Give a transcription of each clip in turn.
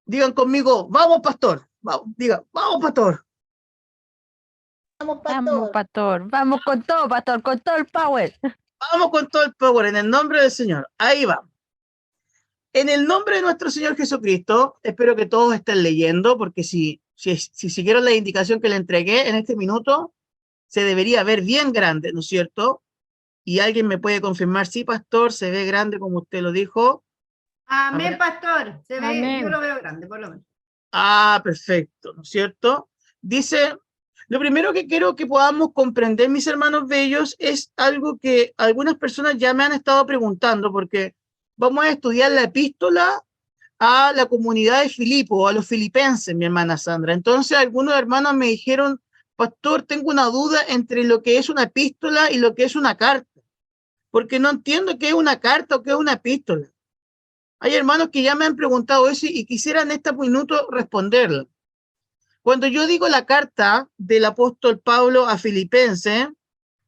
Digan conmigo, vamos, pastor. Vamos, digan, vamos, pastor. Vamos, Vamos, pastor. pastor. Vamos con todo, pastor, con todo el power. Vamos con todo el power en el nombre del Señor. Ahí va. En el nombre de nuestro Señor Jesucristo, espero que todos estén leyendo, porque si siguieron la indicación que le entregué en este minuto, se debería ver bien grande, ¿no es cierto? Y alguien me puede confirmar, sí, pastor, se ve grande como usted lo dijo. Amén, pastor. Se ve, Amén. yo lo veo grande, por lo menos. Ah, perfecto, ¿no es cierto? Dice, lo primero que quiero que podamos comprender, mis hermanos bellos, es algo que algunas personas ya me han estado preguntando, porque vamos a estudiar la epístola a la comunidad de Filipo, a los filipenses, mi hermana Sandra. Entonces, algunos hermanos me dijeron, pastor, tengo una duda entre lo que es una epístola y lo que es una carta, porque no entiendo qué es una carta o qué es una epístola. Hay hermanos que ya me han preguntado eso y quisiera en este minuto responderlo. Cuando yo digo la carta del apóstol Pablo a Filipenses,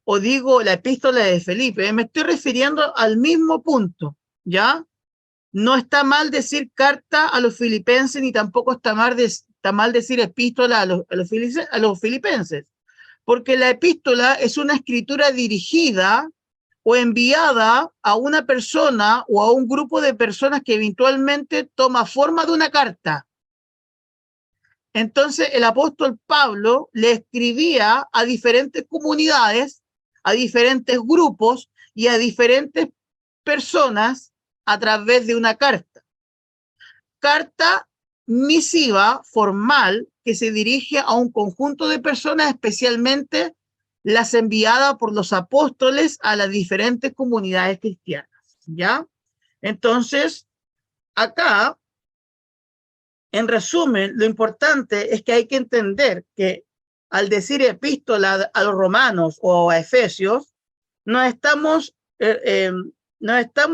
o digo la epístola de Felipe, me estoy refiriendo al mismo punto, ¿ya? No está mal decir carta a los filipenses, ni tampoco está mal decir epístola a los filipenses, porque la epístola es una escritura dirigida o enviada a una persona o a un grupo de personas que eventualmente toma forma de una carta. Entonces el apóstol Pablo le escribía a diferentes comunidades, a diferentes grupos y a diferentes personas a través de una carta. Carta misiva formal que se dirige a un conjunto de personas, especialmente las enviadas por los apóstoles a las diferentes comunidades cristianas, ¿ya? Entonces, acá, en resumen, lo importante es que hay que entender que al decir epístola a los romanos o a Efesios, nos estamos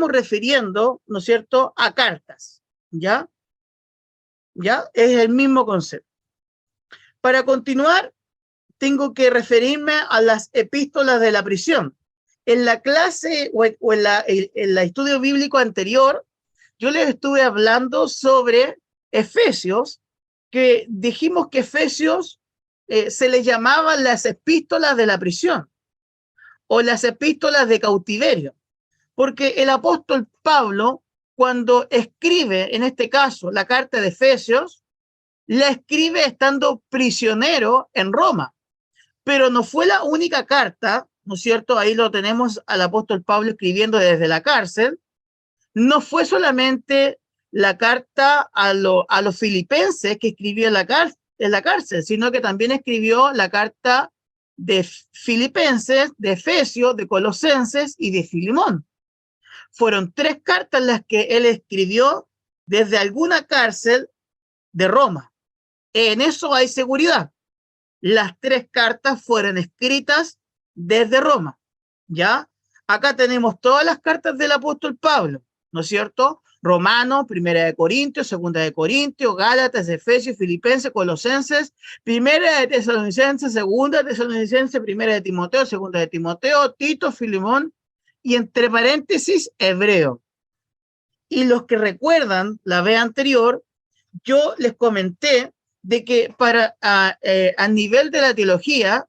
refiriendo, ¿no es cierto?, a cartas, ¿ya? ¿Ya? Es el mismo concepto. Para continuar, tengo que referirme a las epístolas de la prisión. En la clase o en el estudio bíblico anterior, yo les estuve hablando sobre Efesios, que dijimos que Efesios se les llamaban las epístolas de la prisión o las epístolas de cautiverio, porque el apóstol Pablo, cuando escribe, en este caso, la carta de Efesios, la escribe estando prisionero en Roma. Pero no fue la única carta, ¿no es cierto? Ahí lo tenemos al apóstol Pablo escribiendo desde la cárcel. No fue solamente la carta a los filipenses que escribió en la cárcel, sino que también escribió la carta de Filipenses, de Efesios, de Colosenses y de Filemón. Fueron 3 cartas las que él escribió desde alguna cárcel de Roma. En eso hay seguridad. Las 3 cartas fueron escritas desde Roma, ¿ya? Acá tenemos todas las cartas del apóstol Pablo, ¿no es cierto? Romanos, Primera de Corintios, Segunda de Corintios, Gálatas, Efesios, Filipenses, Colosenses, Primera de Tesalonicenses, Segunda de Tesalonicenses, Primera de Timoteo, Segunda de Timoteo, Tito, Filemón y entre paréntesis, Hebreo. Y los que recuerdan la vez anterior, yo les comenté de que a nivel de la teología,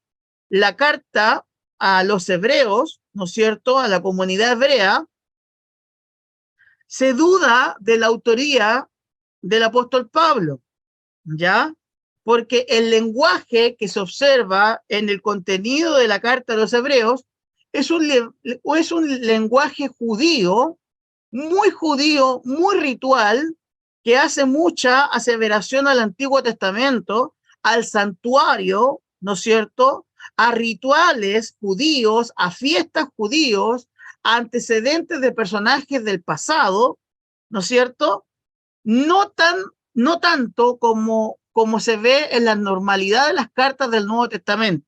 la carta a los hebreos, ¿no es cierto?, a la comunidad hebrea, se duda de la autoría del apóstol Pablo, ¿ya? Porque el lenguaje que se observa en el contenido de la carta a los hebreos es un lenguaje judío, muy ritual, que hace mucha aseveración al Antiguo Testamento, al santuario, ¿no es cierto?, a rituales judíos, a fiestas judíos, a antecedentes de personajes del pasado, ¿no es cierto? No tanto como se ve en la normalidad de las cartas del Nuevo Testamento.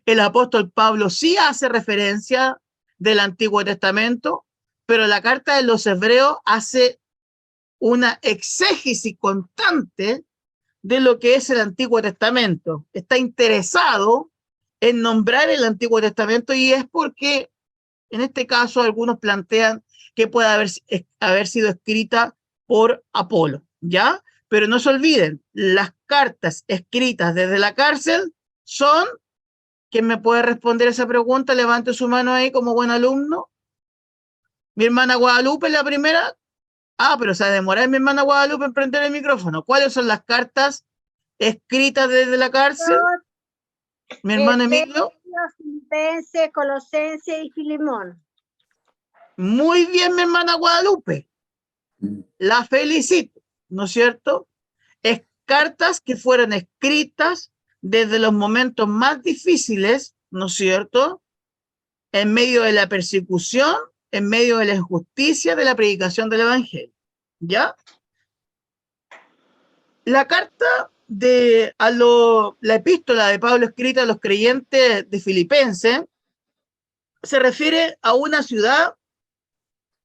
El apóstol Pablo sí hace referencia del Antiguo Testamento, pero la carta de los hebreos hace una exégesis constante de lo que es el Antiguo Testamento. Está interesado en nombrar el Antiguo Testamento y es porque, en este caso, algunos plantean que puede haber sido escrita por Apolo, ¿ya? Pero no se olviden, las cartas escritas desde la cárcel son... ¿Quién me puede responder esa pregunta? Levante su mano ahí como buen alumno. Mi hermana Guadalupe, la primera. Ah, pero se va a demorar mi hermana Guadalupe en prender el micrófono. ¿Cuáles son las cartas escritas desde la cárcel? Mi hermano Emilio. Filipenses, Colosenses y Filemón. Muy bien, mi hermana Guadalupe. La felicito, ¿no es cierto? Es cartas que fueron escritas desde los momentos más difíciles, ¿no es cierto? En medio de la persecución, en medio de la injusticia, de la predicación del Evangelio. ¿Ya? La carta la epístola de Pablo escrita a los creyentes de Filipenses se refiere a una ciudad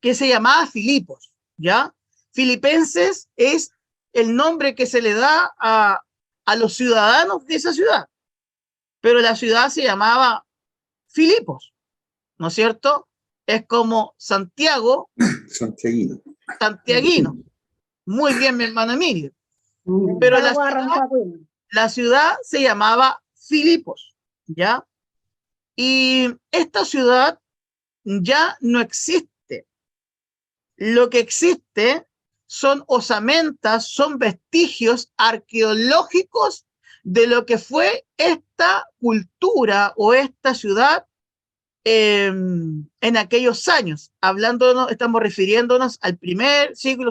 que se llamaba Filipos, ¿ya? Filipenses es el nombre que se le da a los ciudadanos de esa ciudad, pero la ciudad se llamaba Filipos, ¿no es cierto? Es como Santiago. Santiaguino. Muy bien, mi hermano Emilio. Pero la ciudad se llamaba Filipos, ¿ya? Y esta ciudad ya no existe. Lo que existe son osamentas, son vestigios arqueológicos de lo que fue esta cultura o esta ciudad en aquellos años. Estamos refiriéndonos al primer siglo,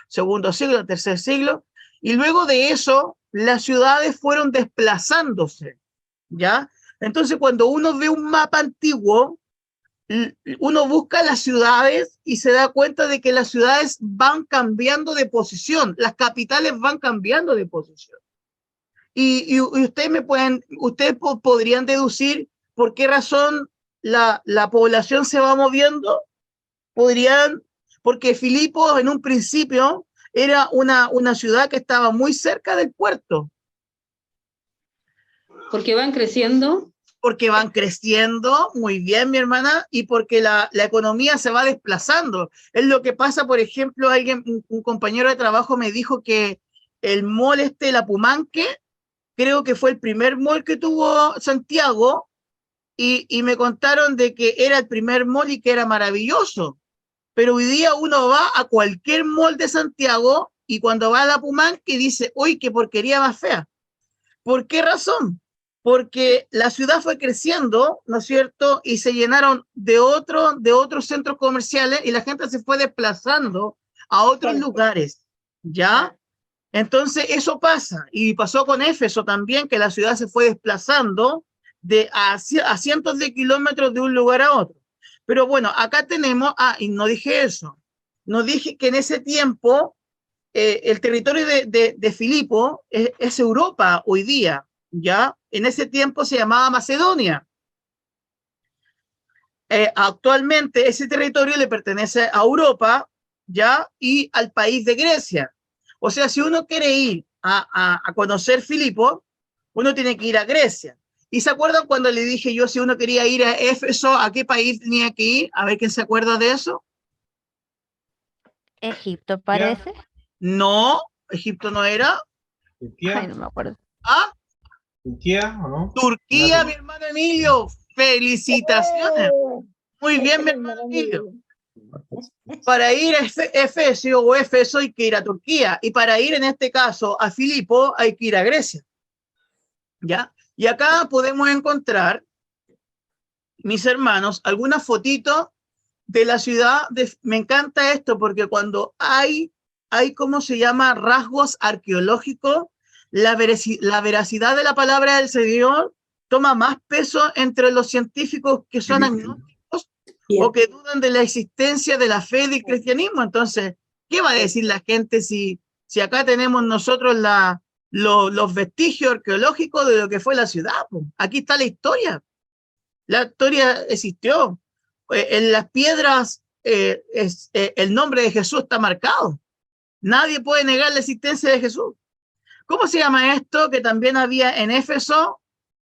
segundo siglo, tercer siglo, y luego de eso las ciudades fueron desplazándose, ¿ya? Entonces, cuando uno ve un mapa antiguo, uno busca las ciudades y se da cuenta de que las ciudades van cambiando de posición, las capitales van cambiando de posición. Y ustedes podrían deducir por qué razón la población se va moviendo. Porque Filipos en un principio era una ciudad que estaba muy cerca del puerto. Porque van creciendo. Porque van creciendo, muy bien, mi hermana, y porque la economía se va desplazando. Es lo que pasa, por ejemplo, un compañero de trabajo me dijo que el mall la Pumanque, creo que fue el primer mall que tuvo Santiago, y me contaron de que era el primer mall y que era maravilloso. Pero hoy día uno va a cualquier mall de Santiago y cuando va a la Pumanque dice, uy, qué porquería más fea. ¿Por qué razón? Porque la ciudad fue creciendo, ¿no es cierto? Y se llenaron de otros centros comerciales y la gente se fue desplazando a otros lugares, ¿ya? Entonces eso pasa, y pasó con Éfeso también, que la ciudad se fue desplazando a cientos de kilómetros de un lugar a otro. Pero bueno, acá tenemos, y no dije eso, no dije que en ese tiempo el territorio de Filipo es Europa hoy día, ¿ya? En ese tiempo se llamaba Macedonia. Actualmente ese territorio le pertenece a Europa, ¿ya? Y al país de Grecia. O sea, si uno quiere ir a conocer Filipo, uno tiene que ir a Grecia. ¿Y se acuerdan cuando le dije yo si uno quería ir a Éfeso, a qué país tenía que ir? A ver quién se acuerda de eso. Egipto, parece. No, Egipto no era. ¿Turquía? Ay, no me acuerdo. ¿Ah? ¿Turquía o no? Turquía, mi hermano Emilio. Felicitaciones. Muy bien, mi hermano Emilio. Para ir a Efesio o Éfeso hay que ir a Turquía. Y para ir, en este caso, a Filipo, hay que ir a Grecia. ¿Ya? Y acá podemos encontrar, mis hermanos, algunas fotitos de la ciudad. Me encanta esto porque cuando hay ¿cómo se llama? Rasgos arqueológicos, la veracidad de la palabra del Señor toma más peso entre los científicos que son agnósticos o que dudan de la existencia de la fe del cristianismo. Entonces, ¿qué va a decir la gente si acá tenemos nosotros los vestigios arqueológicos de lo que fue la ciudad? Aquí está la historia. La historia existió. En las piedras el nombre de Jesús está marcado. Nadie puede negar la existencia de Jesús. ¿Cómo se llama esto que también había en Éfeso?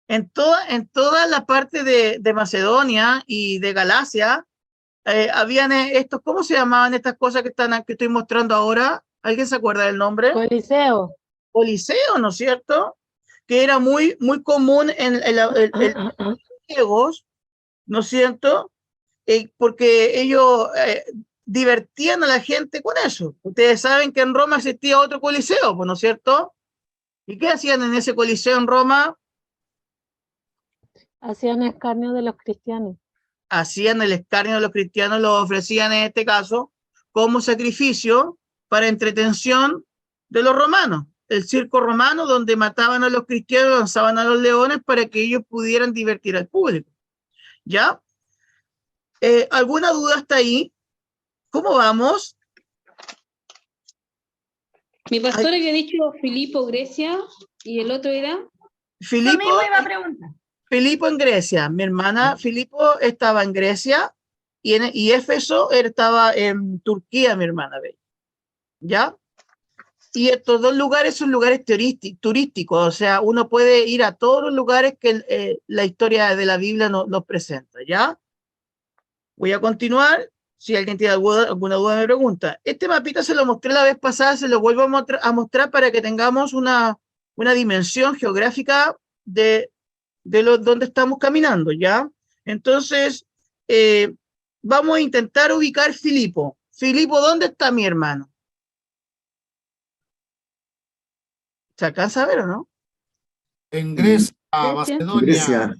En toda la parte de Macedonia y de Galacia, habían estos, ¿cómo se llamaban estas cosas que estoy mostrando ahora? ¿Alguien se acuerda del nombre? Coliseo. Coliseo, ¿no es cierto? Que era muy, muy común en los griegos, ¿no es cierto? Porque ellos divertían a la gente con eso. Ustedes saben que en Roma existía otro coliseo, pues, ¿no es cierto? ¿Y qué hacían en ese coliseo en Roma? Hacían escarnio de los cristianos. Hacían el escarnio de los cristianos, lo ofrecían en este caso como sacrificio para entretención de los romanos. El circo romano, donde mataban a los cristianos, lanzaban a los leones para que ellos pudieran divertir al público. ¿Ya? ¿Alguna duda hasta ahí? ¿Cómo vamos? Mi pastor había dicho Filipo, Grecia, y el otro era. Yo mismo iba a preguntar. Filipo en Grecia. Mi hermana Filipo estaba en Grecia y Éfeso estaba en Turquía, mi hermana. ¿Ya? Y estos dos lugares son lugares turísticos, o sea, uno puede ir a todos los lugares que la historia de la Biblia nos presenta, ¿ya? Voy a continuar. Si alguien tiene alguna duda me pregunta. Este mapita se lo mostré la vez pasada, se lo vuelvo a mostrar para que tengamos una dimensión geográfica de donde estamos caminando, ¿ya? Entonces, vamos a intentar ubicar Filipo. Filipo, ¿dónde está mi hermano? ¿Se alcanza a ver o no? En Grecia, Macedonia.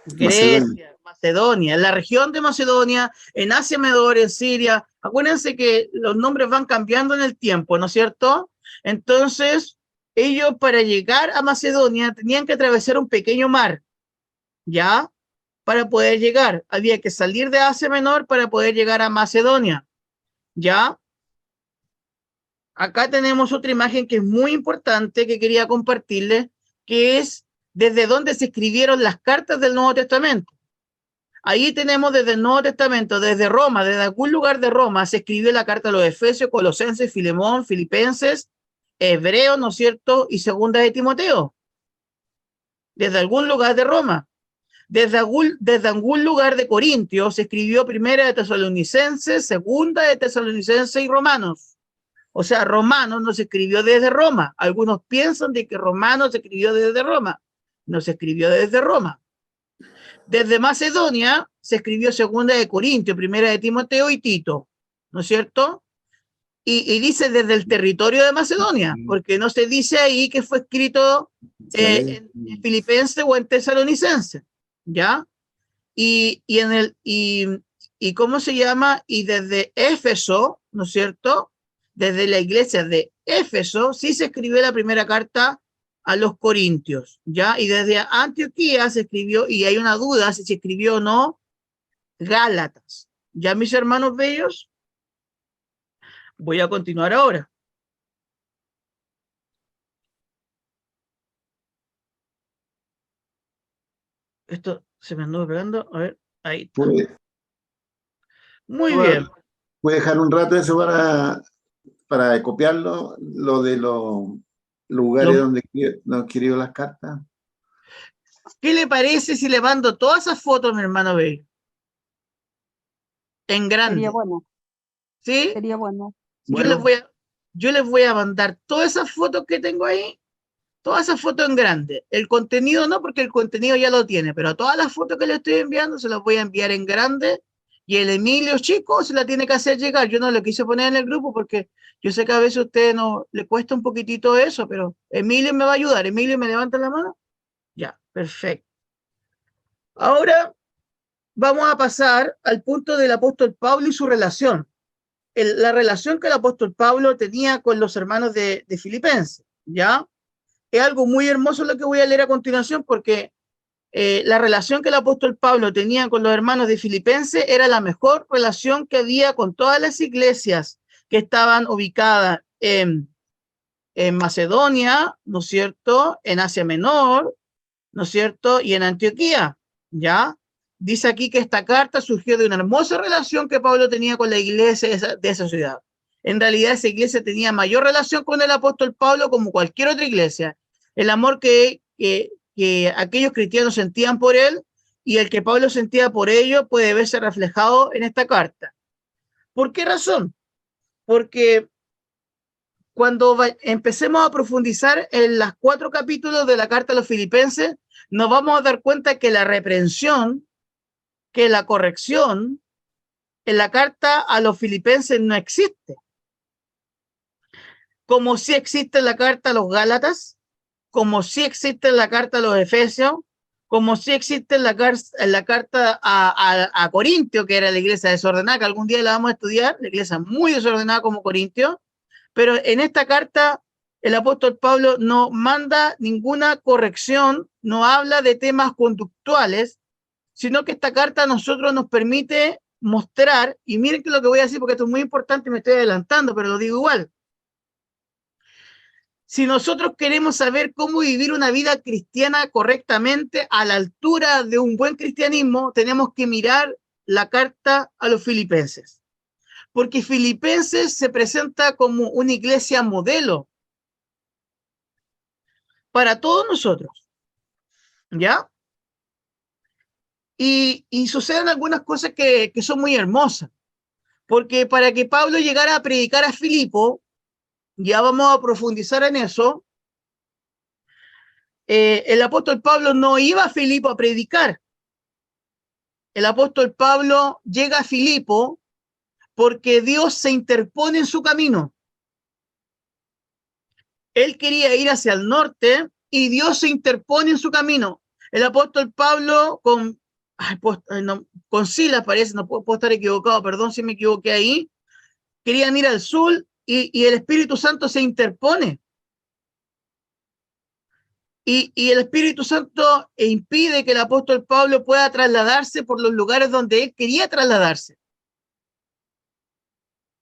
Grecia, Macedonia, en la región de Macedonia, en Asia Menor, en Siria. Acuérdense que los nombres van cambiando en el tiempo, ¿no es cierto? Entonces, ellos para llegar a Macedonia tenían que atravesar un pequeño mar, ¿ya? Para poder llegar. Había que salir de Asia Menor para poder llegar a Macedonia, ¿ya? Acá tenemos otra imagen que es muy importante que quería compartirles, que es desde donde se escribieron las cartas del Nuevo Testamento. Ahí tenemos desde el Nuevo Testamento, desde Roma, desde algún lugar de Roma, se escribió la carta a los Efesios, Colosenses, Filemón, Filipenses, Hebreos, ¿no es cierto? Y Segunda de Timoteo. Desde algún lugar de Roma. Desde algún lugar de Corintios se escribió Primera de Tesalonicenses, Segunda de Tesalonicenses y Romanos. O sea, Romanos no se escribió desde Roma. Algunos piensan de que Romanos se escribió desde Roma. No se escribió desde Roma. Desde Macedonia se escribió Segunda de Corintios, Primera de Timoteo y Tito, ¿no es cierto? Y dice desde el territorio de Macedonia, porque no se dice ahí que fue escrito en Filipenses o en Tesalonicenses, ¿ya? Y ¿cómo se llama? Y desde Éfeso, ¿no es cierto? Desde la iglesia de Éfeso sí se escribió la primera carta a los Corintios, ¿ya? Y desde Antioquía se escribió, y hay una duda si se escribió o no, Gálatas. ¿Ya, mis hermanos bellos? Voy a continuar ahora. Esto se me anduvo pegando. A ver, ahí está. Muy bien. Voy a dejar un rato eso para copiarlo, lo de los lugares donde no he escrito las cartas. ¿Qué le parece si le mando todas esas fotos, mi hermano bello? En grande. Sería bueno. ¿Sí? Sería bueno. Yo les voy a mandar todas esas fotos que tengo ahí, todas esas fotos en grande. El contenido no, porque el contenido ya lo tiene, pero todas las fotos que le estoy enviando se las voy a enviar en grande, y el Emilio chico se la tiene que hacer llegar. Yo no lo quise poner en el grupo porque yo sé que a veces a usted no le cuesta un poquitito eso, pero Emilio me va a ayudar. Emilio, ¿me levanta la mano? Ya, perfecto. Ahora vamos a pasar al punto del apóstol Pablo y su relación. La relación que el apóstol Pablo tenía con los hermanos de Filipenses, ¿ya? Es algo muy hermoso lo que voy a leer a continuación, porque la relación que el apóstol Pablo tenía con los hermanos de Filipenses era la mejor relación que había con todas las iglesias que estaban ubicadas en Macedonia, ¿no es cierto?, en Asia Menor, ¿no es cierto?, y en Antioquía, ¿ya? Dice aquí que esta carta surgió de una hermosa relación que Pablo tenía con la iglesia de esa ciudad. En realidad esa iglesia tenía mayor relación con el apóstol Pablo como cualquier otra iglesia. El amor que aquellos cristianos sentían por él y el que Pablo sentía por ellos puede verse reflejado en esta carta. ¿Por qué razón? Porque cuando empecemos a profundizar en los 4 capítulos de la carta a los filipenses, nos vamos a dar cuenta que la reprensión, que la corrección en la carta a los filipenses no existe. Como sí existe en la carta a los Gálatas, como sí existe en la carta a los Efesios, como sí existe en la carta a Corintio, que era la iglesia desordenada, que algún día la vamos a estudiar, la iglesia muy desordenada como Corintio, pero en esta carta el apóstol Pablo no manda ninguna corrección, no habla de temas conductuales, sino que esta carta a nosotros nos permite mostrar, y miren que lo que voy a decir porque esto es muy importante, me estoy adelantando, pero lo digo igual. Si nosotros queremos saber cómo vivir una vida cristiana correctamente a la altura de un buen cristianismo, tenemos que mirar la carta a los filipenses. Porque Filipenses se presenta como una iglesia modelo para todos nosotros, ¿ya? Y suceden algunas cosas que son muy hermosas, porque para que Pablo llegara a predicar a Filipo, ya vamos a profundizar en eso, el apóstol Pablo no iba a Filipo a predicar. El apóstol Pablo llega a Filipo porque Dios se interpone en su camino. Él quería ir hacia el norte y Dios se interpone en su camino. El apóstol Pablo con Silas, parece, no puedo estar equivocado, perdón si me equivoqué ahí, querían ir al sur y el Espíritu Santo se interpone. Y el Espíritu Santo impide que el apóstol Pablo pueda trasladarse por los lugares donde él quería trasladarse.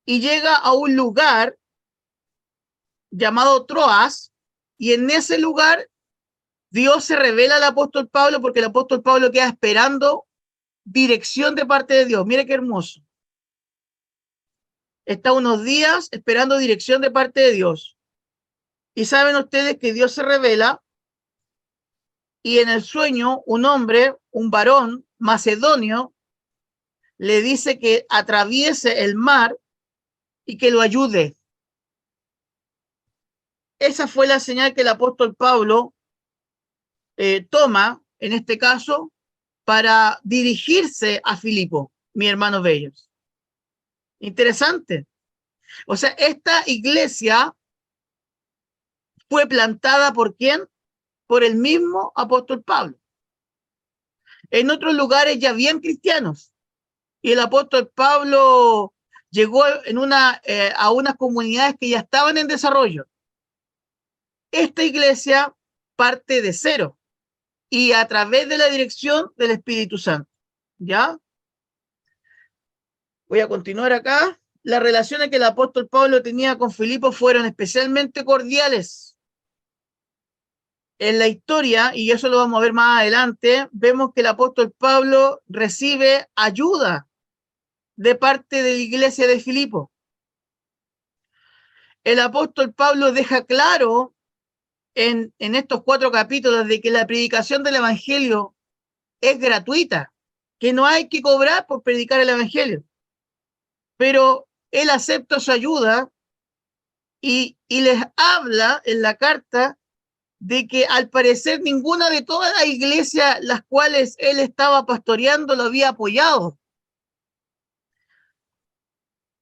Y llega a un lugar llamado Troas, y en ese lugar Dios se revela al apóstol Pablo porque el apóstol Pablo queda esperando dirección de parte de Dios. Mire qué hermoso. Está unos días esperando dirección de parte de Dios. Y saben ustedes que Dios se revela y en el sueño un hombre, un varón macedonio, le dice que atraviese el mar y que lo ayude. Esa fue la señal que el apóstol Pablo toma, en este caso, para dirigirse a Filipo, mis hermanos bellos. Interesante. O sea, esta iglesia fue plantada ¿por quién? Por el mismo apóstol Pablo. En otros lugares ya habían cristianos y el apóstol Pablo llegó a unas comunidades que ya estaban en desarrollo. Esta iglesia parte de cero y a través de la dirección del Espíritu Santo. ¿Ya? Voy a continuar acá. Las relaciones que el apóstol Pablo tenía con Filipo fueron especialmente cordiales. En la historia, y eso lo vamos a ver más adelante, vemos que el apóstol Pablo recibe ayuda de parte de la iglesia de Filipo. El apóstol Pablo deja claro en estos 4 capítulos de que la predicación del evangelio es gratuita, que no hay que cobrar por predicar el evangelio. Pero él acepta su ayuda y les habla en la carta de que al parecer ninguna de todas las iglesias las cuales él estaba pastoreando lo había apoyado.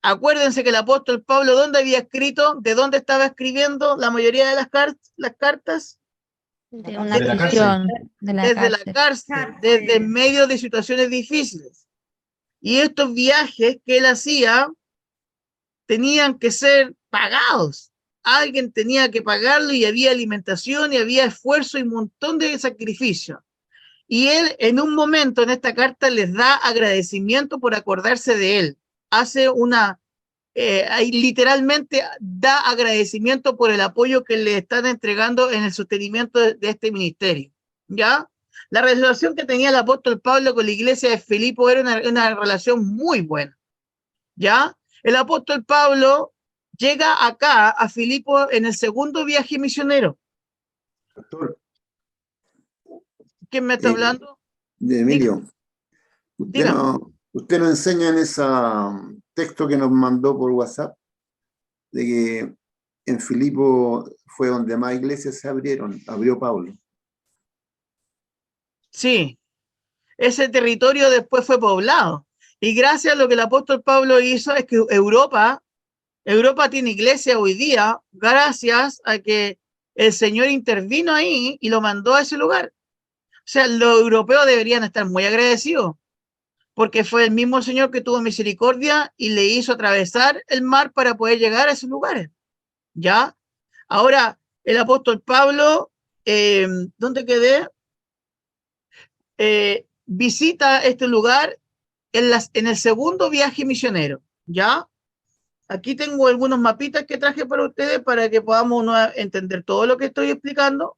Acuérdense que el apóstol Pablo, ¿dónde había escrito? ¿De dónde estaba escribiendo la mayoría de las cartas? De una De la prisión, de la Desde la cárcel. cárcel, desde en medio de situaciones difíciles. Y estos viajes que él hacía tenían que ser pagados. Alguien tenía que pagarlo y había alimentación y había esfuerzo y un montón de sacrificio. Y él en un momento en esta carta les da agradecimiento por acordarse de él. Hace literalmente da agradecimiento por el apoyo que le están entregando en el sostenimiento de este ministerio. ¿Ya? La relación que tenía el apóstol Pablo con la iglesia de Filipo era una relación muy buena. ¿Ya? El apóstol Pablo llega acá a Filipo en el segundo viaje misionero. Doctor, ¿Quién me está hablando? de Emilio. Dígame. Usted nos enseña en ese texto que nos mandó por WhatsApp de que en Filipo fue donde más iglesias se abrió Pablo. Sí, ese territorio después fue poblado. Y gracias a lo que el apóstol Pablo hizo es que Europa tiene iglesia hoy día gracias a que el Señor intervino ahí y lo mandó a ese lugar. O sea, los europeos deberían estar muy agradecidos porque fue el mismo Señor que tuvo misericordia y le hizo atravesar el mar para poder llegar a esos lugares. ¿Ya? Ahora, el apóstol Pablo, ¿dónde quedé? Visita este lugar en el segundo viaje misionero. ¿Ya? Aquí tengo algunos mapitas que traje para ustedes para que podamos entender todo lo que estoy explicando.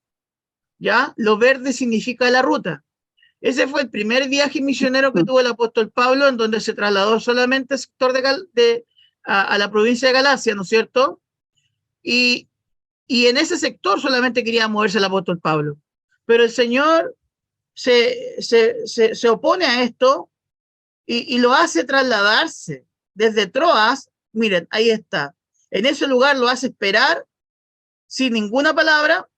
¿Ya? Lo verde significa la ruta. Ese fue el primer viaje misionero que tuvo el apóstol Pablo, en donde se trasladó solamente al sector a la provincia de Galacia, ¿no es cierto? Y en ese sector solamente quería moverse el apóstol Pablo. Pero el Señor se opone a esto y lo hace trasladarse desde Troas. Miren, ahí está. En ese lugar lo hace esperar sin ninguna palabra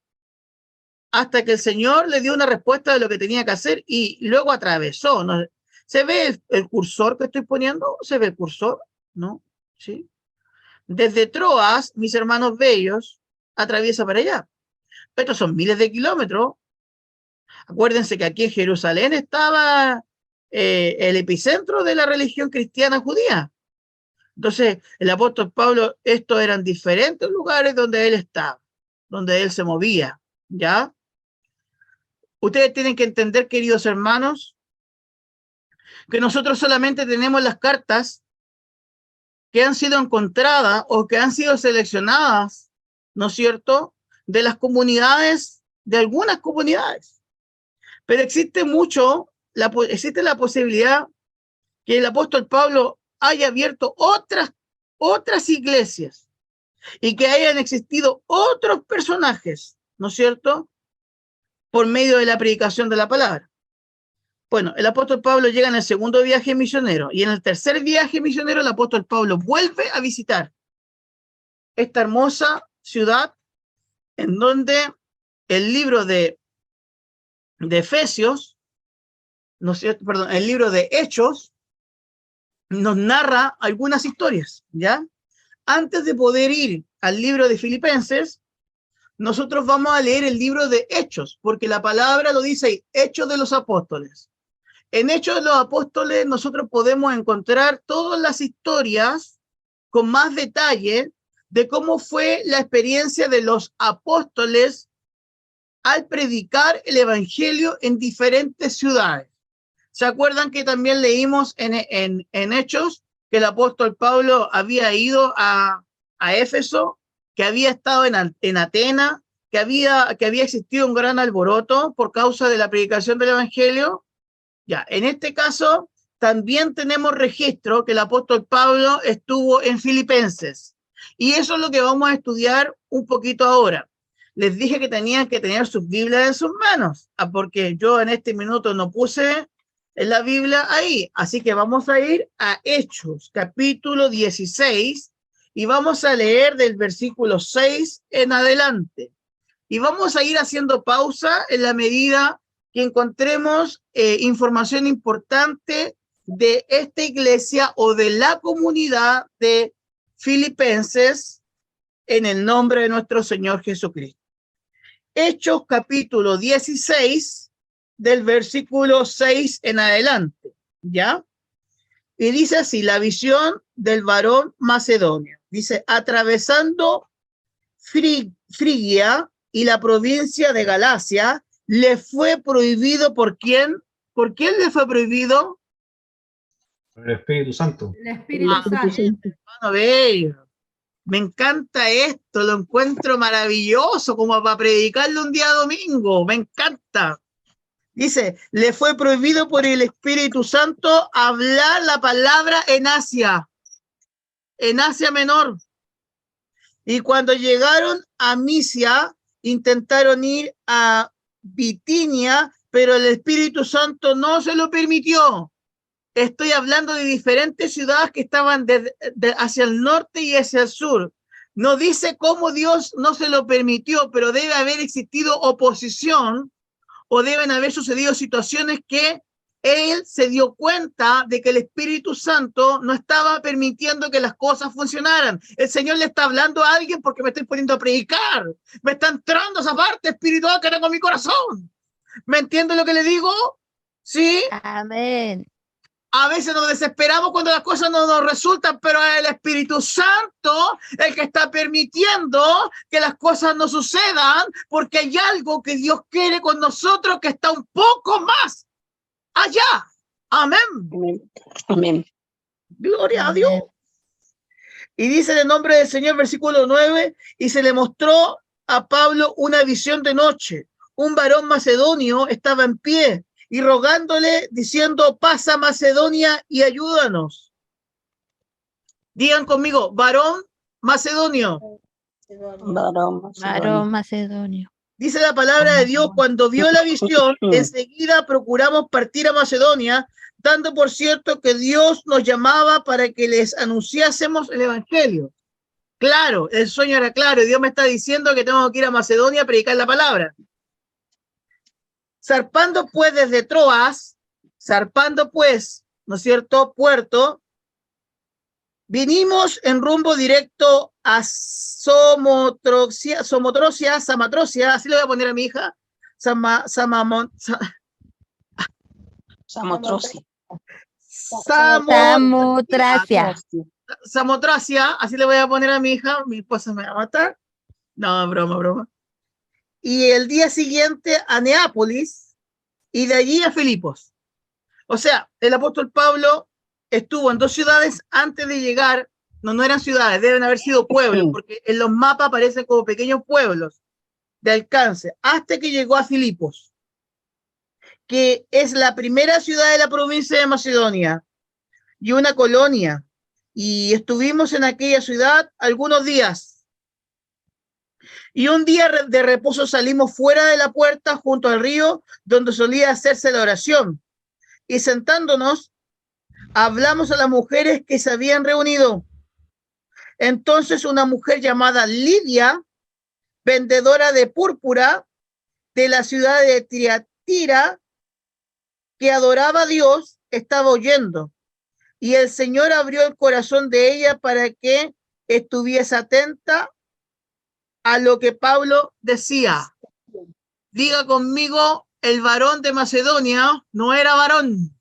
hasta que el Señor le dio una respuesta de lo que tenía que hacer y luego atravesó, ¿no? ¿Se ve el cursor que estoy poniendo? ¿Se ve el cursor? ¿No? ¿Sí? Desde Troas, mis hermanos bellos, atraviesa para allá. Estos son miles de kilómetros. Acuérdense que aquí en Jerusalén estaba el epicentro de la religión cristiana judía. Entonces, el apóstol Pablo, estos eran diferentes lugares donde él estaba, donde él se movía, ¿ya? Ustedes tienen que entender, queridos hermanos, que nosotros solamente tenemos las cartas que han sido encontradas o que han sido seleccionadas, ¿no es cierto?, de las comunidades, de algunas comunidades. Pero existe la posibilidad que el apóstol Pablo haya abierto otras iglesias y que hayan existido otros personajes, ¿no es cierto?, por medio de la predicación de la palabra. Bueno, el apóstol Pablo llega en el segundo viaje misionero y en el tercer viaje misionero el apóstol Pablo vuelve a visitar esta hermosa ciudad en donde el libro de Efesios, no sé, perdón, el libro de Hechos nos narra algunas historias, ¿ya? Antes de poder ir al libro de Filipenses, nosotros vamos a leer el libro de Hechos, porque la palabra lo dice ahí, Hechos de los Apóstoles. En Hechos de los Apóstoles nosotros podemos encontrar todas las historias con más detalle de cómo fue la experiencia de los apóstoles al predicar el evangelio en diferentes ciudades. ¿Se acuerdan que también leímos en Hechos que el apóstol Pablo había ido a Éfeso, que había estado en Atenas, que había existido un gran alboroto por causa de la predicación del evangelio? Ya, en este caso también tenemos registro que el apóstol Pablo estuvo en Filipenses. Y eso es lo que vamos a estudiar un poquito ahora. Les dije que tenían que tener sus Biblias en sus manos, porque yo en este minuto no puse la Biblia ahí. Así que vamos a ir a Hechos, capítulo 16, y vamos a leer del versículo 6 en adelante. Y vamos a ir haciendo pausa en la medida que encontremos información importante de esta iglesia o de la comunidad de Filipenses en el nombre de nuestro Señor Jesucristo. Hechos capítulo 16 del versículo 6 en adelante, ¿ya? Y dice así, la visión del varón macedonio. Dice, atravesando Frigia y la provincia de Galacia, le fue prohibido ¿por quién? ¿Por quién le fue prohibido? Por el Espíritu Santo. El Espíritu Santo. Hermano bello. Me encanta esto, lo encuentro maravilloso, como para predicarlo un día domingo, me encanta. Dice, le fue prohibido por el Espíritu Santo hablar la palabra en Asia Menor. Y cuando llegaron a Misia, intentaron ir a Bitinia, pero el Espíritu Santo no se lo permitió. Estoy hablando de diferentes ciudades que estaban hacia el norte y hacia el sur. No dice cómo Dios no se lo permitió, pero debe haber existido oposición o deben haber sucedido situaciones que él se dio cuenta de que el Espíritu Santo no estaba permitiendo que las cosas funcionaran. El Señor le está hablando a alguien porque me estoy poniendo a predicar. Me está entrando esa parte espiritual que tengo en mi corazón. ¿Me entiende lo que le digo? Sí. Amén. A veces nos desesperamos cuando las cosas no nos resultan, pero es el Espíritu Santo el que está permitiendo que las cosas no sucedan, porque hay algo que Dios quiere con nosotros que está un poco más allá. Amén. Amén. Amén. Gloria a Dios. Y dice en el nombre del Señor, versículo 9, y se le mostró a Pablo una visión de noche. Un varón macedonio estaba en pie y rogándole, diciendo, pasa Macedonia y ayúdanos. Digan conmigo, varón macedonio. Varón macedonio. Dice la palabra de Dios, cuando vio la visión, enseguida procuramos partir a Macedonia, dando por cierto que Dios nos llamaba para que les anunciásemos el evangelio. Claro, el sueño era claro, y Dios me está diciendo que tengo que ir a Macedonia a predicar la palabra. Zarpando pues desde Troas, ¿no es cierto?, puerto, vinimos en rumbo directo a Samotrocia, así le voy a poner a mi hija, Samotrocia. Samotracia, así le voy a poner a mi hija, mi esposa me va a matar. No, broma. Y el día siguiente a Neápolis y de allí a Filipos. O sea, el apóstol Pablo estuvo en 2 ciudades antes de llegar, no eran ciudades, deben haber sido pueblos, porque en los mapas aparecen como pequeños pueblos de alcance, hasta que llegó a Filipos, que es la primera ciudad de la provincia de Macedonia y una colonia, y estuvimos en aquella ciudad algunos días. Y un día de reposo salimos fuera de la puerta junto al río donde solía hacerse la oración. Y sentándonos, hablamos a las mujeres que se habían reunido. Entonces una mujer llamada Lidia, vendedora de púrpura de la ciudad de Tiatira, que adoraba a Dios, estaba oyendo. Y el Señor abrió el corazón de ella para que estuviese atenta a lo que Pablo decía. Diga conmigo, el varón de Macedonia no era varón.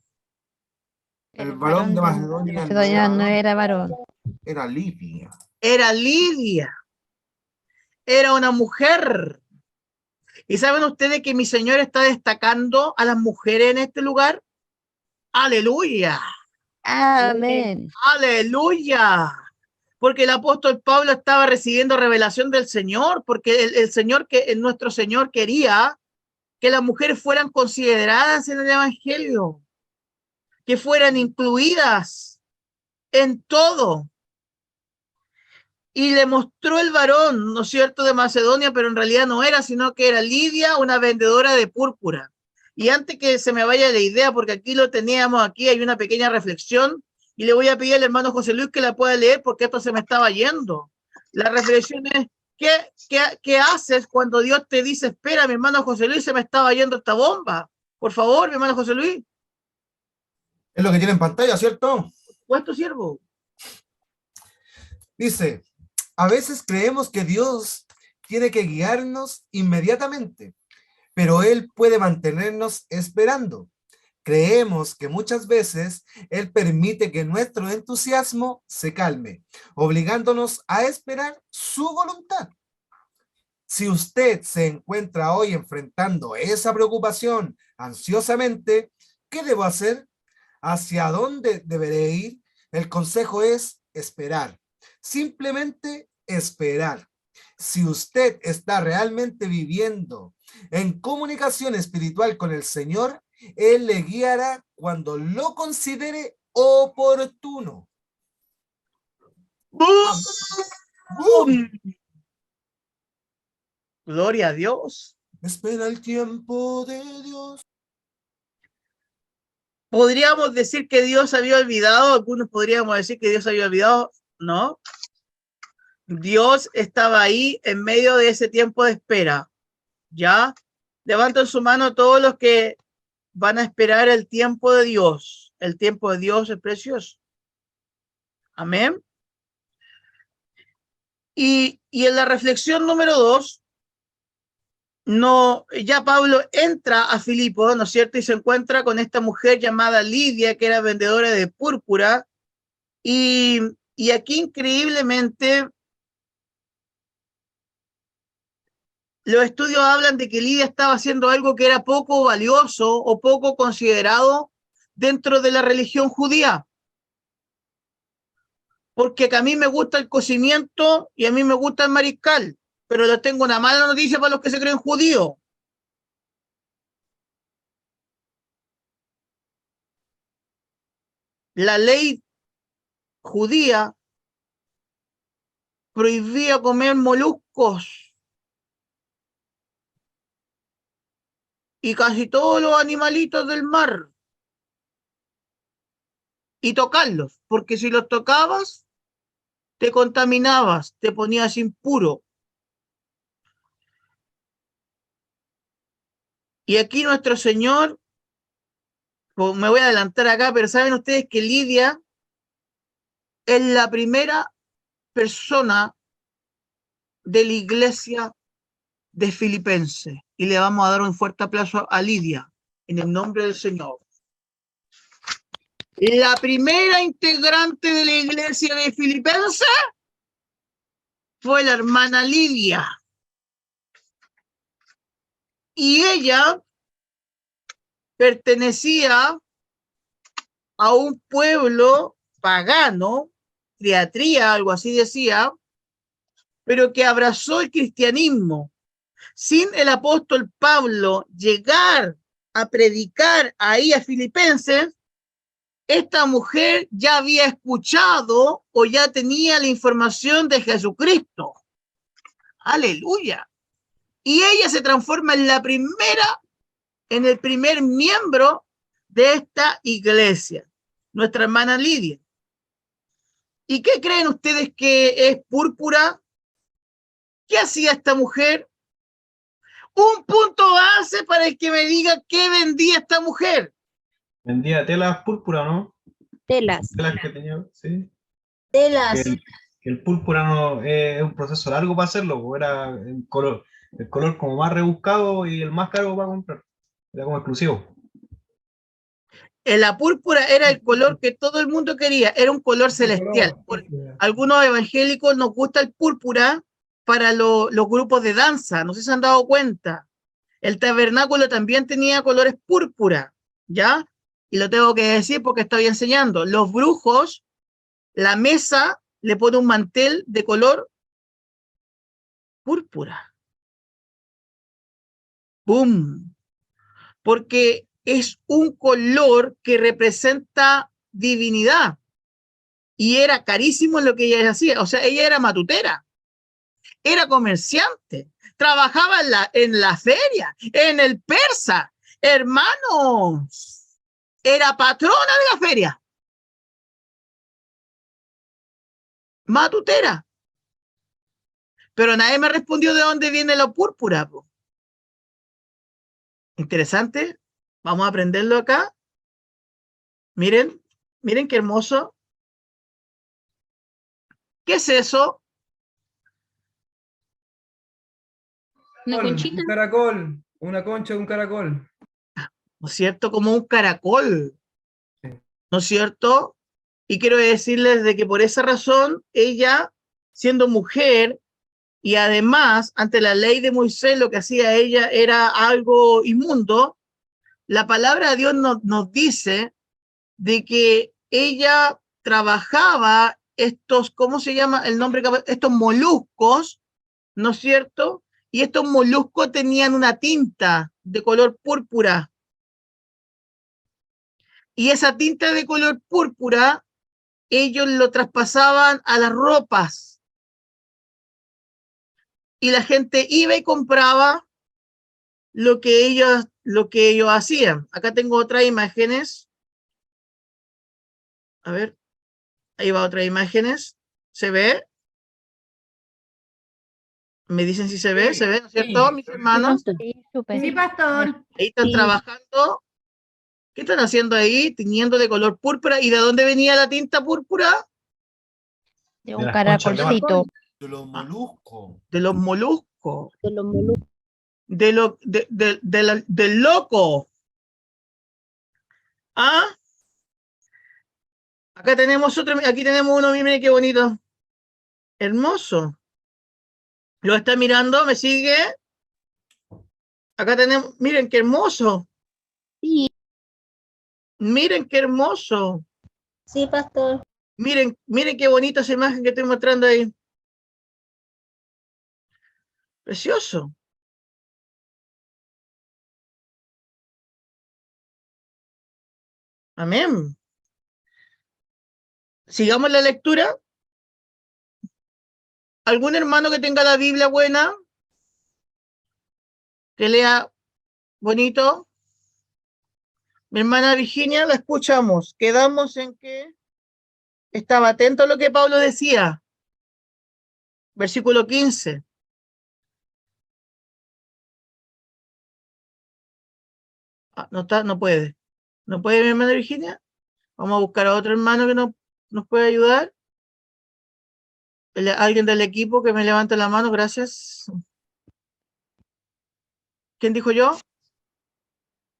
El varón de Macedonia no era varón. Era Lidia. Era Lidia. Era una mujer. ¿Y saben ustedes que mi Señor está destacando a las mujeres en este lugar? ¡Aleluya! Amén. ¡Aleluya! Porque el apóstol Pablo estaba recibiendo revelación del Señor, porque el Señor, nuestro Señor quería que las mujeres fueran consideradas en el Evangelio, que fueran incluidas en todo. Y le mostró el varón, ¿no es cierto?, de Macedonia, pero en realidad no era, sino que era Lidia, una vendedora de púrpura. Y antes que se me vaya la idea, porque aquí lo teníamos, aquí hay una pequeña reflexión, y le voy a pedir al hermano José Luis que la pueda leer porque esto se me estaba yendo. La reflexión es, ¿qué haces cuando Dios te dice, espera, mi hermano José Luis, se me estaba yendo esta bomba? Por favor, mi hermano José Luis. Es lo que tiene en pantalla, ¿cierto? ¿Cuánto siervo? Dice, a veces creemos que Dios tiene que guiarnos inmediatamente, pero Él puede mantenernos esperando. Creemos que muchas veces Él permite que nuestro entusiasmo se calme, obligándonos a esperar su voluntad. Si usted se encuentra hoy enfrentando esa preocupación ansiosamente, ¿qué debo hacer? ¿Hacia dónde deberé ir? El consejo es esperar. Simplemente esperar. Si usted está realmente viviendo en comunicación espiritual con el Señor, Él le guiará cuando lo considere oportuno. ¡Bum! ¡Bum! Gloria a Dios. Espera el tiempo de Dios. ¿Podríamos decir que Dios había olvidado? Algunos podríamos decir que Dios había olvidado. No. Dios estaba ahí en medio de ese tiempo de espera. ¿Ya? Levanten su mano todos los que van a esperar el tiempo de Dios. El tiempo de Dios es precioso. Amén. Y en la reflexión número 2, ya Pablo entra a Filipo, ¿no es cierto? Y se encuentra con esta mujer llamada Lidia, que era vendedora de púrpura. Y aquí increíblemente los estudios hablan de que Lidia estaba haciendo algo que era poco valioso o poco considerado dentro de la religión judía. Porque a mí me gusta el cocimiento y a mí me gusta el mariscal, pero les tengo una mala noticia para los que se creen judíos. La ley judía prohibía comer moluscos y casi todos los animalitos del mar y tocarlos, porque si los tocabas te contaminabas, te ponías impuro. Y aquí nuestro Señor, me voy a adelantar acá, pero saben ustedes que Lidia es la primera persona de la iglesia de Filipenses. Y le vamos a dar un fuerte aplauso a Lidia, en el nombre del Señor. La primera integrante de la iglesia de Filipenses fue la hermana Lidia. Y ella pertenecía a un pueblo pagano, Triatría, algo así decía, pero que abrazó el cristianismo. Sin el apóstol Pablo llegar a predicar ahí a Filipenses, esta mujer ya había escuchado o ya tenía la información de Jesucristo. Aleluya. Y ella se transforma en el primer miembro de esta iglesia, nuestra hermana Lidia. ¿Y qué creen ustedes que es púrpura? ¿Qué hacía esta mujer? Un punto base para el que me diga qué vendía esta mujer. Vendía telas púrpura, ¿no? Telas. Telas que tenía, sí. Telas. Que el púrpura no es un proceso largo para hacerlo, porque era el color como más rebuscado y el más caro para comprar. Era como exclusivo. La púrpura era el color que todo el mundo quería, era un color celestial. Algunos evangélicos nos gusta el púrpura para los grupos de danza, no sé si se han dado cuenta. El tabernáculo también tenía colores púrpura, ¿ya? Y lo tengo que decir porque estoy enseñando. Los brujos, la mesa le pone un mantel de color púrpura. ¡Bum! Porque es un color que representa divinidad. Y era carísimo lo que ella hacía. O sea, ella era matutera, era comerciante, trabajaba en la feria, en el Persa. Hermanos, era patrona de la feria. Matutera. Pero nadie me respondió de dónde viene la púrpura. Interesante. Vamos a aprenderlo acá. Miren, miren qué hermoso. ¿Qué es eso? Una conchita. Un caracol, una concha de un caracol. ¿No es cierto? Como un caracol. ¿No es cierto? Y quiero decirles de que por esa razón, ella, siendo mujer, y además, ante la ley de Moisés, lo que hacía ella era algo inmundo. La palabra de Dios nos dice de que ella trabajaba estos, ¿cómo se llama el nombre? Estos moluscos, ¿no es cierto? Y estos moluscos tenían una tinta de color púrpura. Y esa tinta de color púrpura, ellos lo traspasaban a las ropas. Y la gente iba y compraba lo que ellos hacían. Acá tengo otras imágenes. A ver, ahí va otras imágenes. ¿Se ve? Me dicen si se ve, ¿no es cierto, mis hermanos? Sí, súper. Sí, pastor. Ahí están Sí. trabajando. ¿Qué están haciendo ahí? Tiñendo de color púrpura. ¿Y de dónde venía la tinta púrpura? De De un las conchas de mar. caracolcito. De los moluscos. De los moluscos. De los moluscos. Del loco. ¿Ah? Acá tenemos otro, aquí tenemos uno, miren qué bonito. Hermoso. ¿Lo está mirando? ¿Me sigue? Acá tenemos, miren qué hermoso. Sí. Miren qué hermoso. Sí, pastor. Miren qué bonita esa imagen que estoy mostrando ahí. Precioso. Amén. Sigamos la lectura. ¿Algún hermano que tenga la Biblia buena? Que lea bonito. Mi hermana Virginia, la escuchamos. Quedamos en que estaba atento a lo que Pablo decía. Versículo 15. No está, no puede. ¿No puede mi hermana Virginia? Vamos a buscar a otro hermano que nos pueda ayudar. Alguien del equipo que me levante la mano, gracias. ¿Quién dijo yo?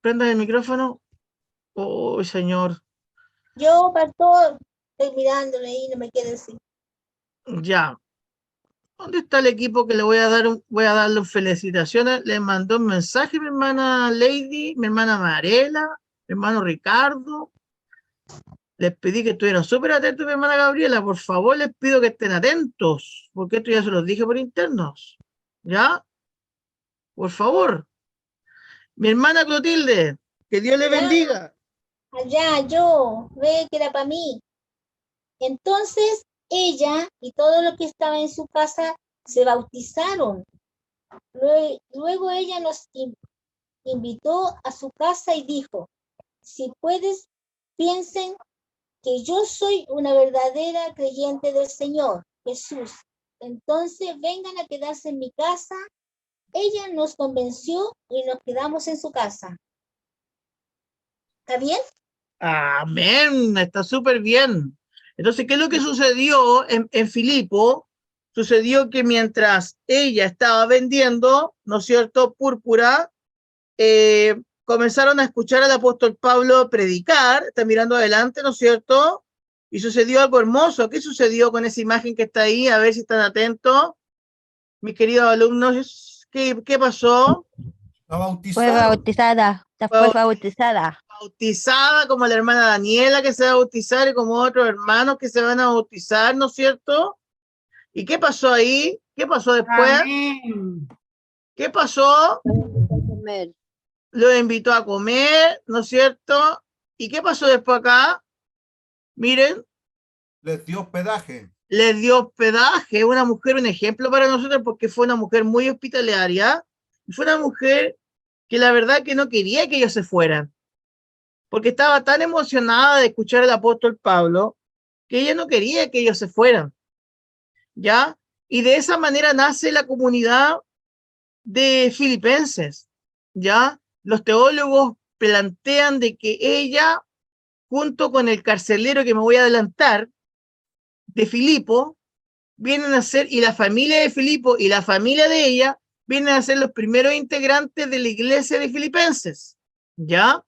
Prendan el micrófono. Oh, Señor. Yo, pastor, estoy mirándole y no me quiere decir. Ya. ¿Dónde está el equipo que le voy a darle felicitaciones? Le mandó un mensaje mi hermana Lady, mi hermana Marela, mi hermano Ricardo. Les pedí que estuvieran súper atentos, mi hermana Gabriela. Por favor, les pido que estén atentos, porque esto ya se los dije por internos. ¿Ya? Por favor. Mi hermana Clotilde, que Dios le bendiga. Allá, yo, ve que era para mí. Entonces, ella y todo lo que estaba en su casa se bautizaron. Luego ella nos invitó a su casa y dijo, si puedes, piensen que yo soy una verdadera creyente del Señor Jesús. Entonces vengan a quedarse en mi casa. Ella nos convenció y nos quedamos en su casa. ¿Está bien? Amén, está súper bien. Entonces, ¿qué es lo que sucedió en Filipo? Sucedió que mientras ella estaba vendiendo, ¿no es cierto?, púrpura, comenzaron a escuchar al apóstol Pablo predicar, está mirando adelante, ¿no es cierto? Y sucedió algo hermoso. ¿Qué sucedió con esa imagen que está ahí? A ver si están atentos. Mis queridos alumnos, ¿qué pasó? Fue bautizada. Fue bautizada. Bautizada como la hermana Daniela que se va a bautizar y como otros hermanos que se van a bautizar, ¿no es cierto? ¿Y qué pasó ahí? ¿Qué pasó después? Amén. ¿Qué pasó? Lo invitó a comer, ¿no es cierto? ¿Y qué pasó después acá? Miren. Les dio hospedaje. Les dio hospedaje, una mujer, un ejemplo para nosotros porque fue una mujer muy hospitalaria. Fue una mujer que la verdad que no quería que ellos se fueran. Porque estaba tan emocionada de escuchar al apóstol Pablo que ella no quería que ellos se fueran, ¿ya? Y de esa manera nace la comunidad de filipenses, ¿ya? Los teólogos plantean de que ella, junto con el carcelero que me voy a adelantar, de Filipo, vienen a ser, y la familia de Filipo y la familia de ella, vienen a ser los primeros integrantes de la iglesia de Filipenses, ¿ya?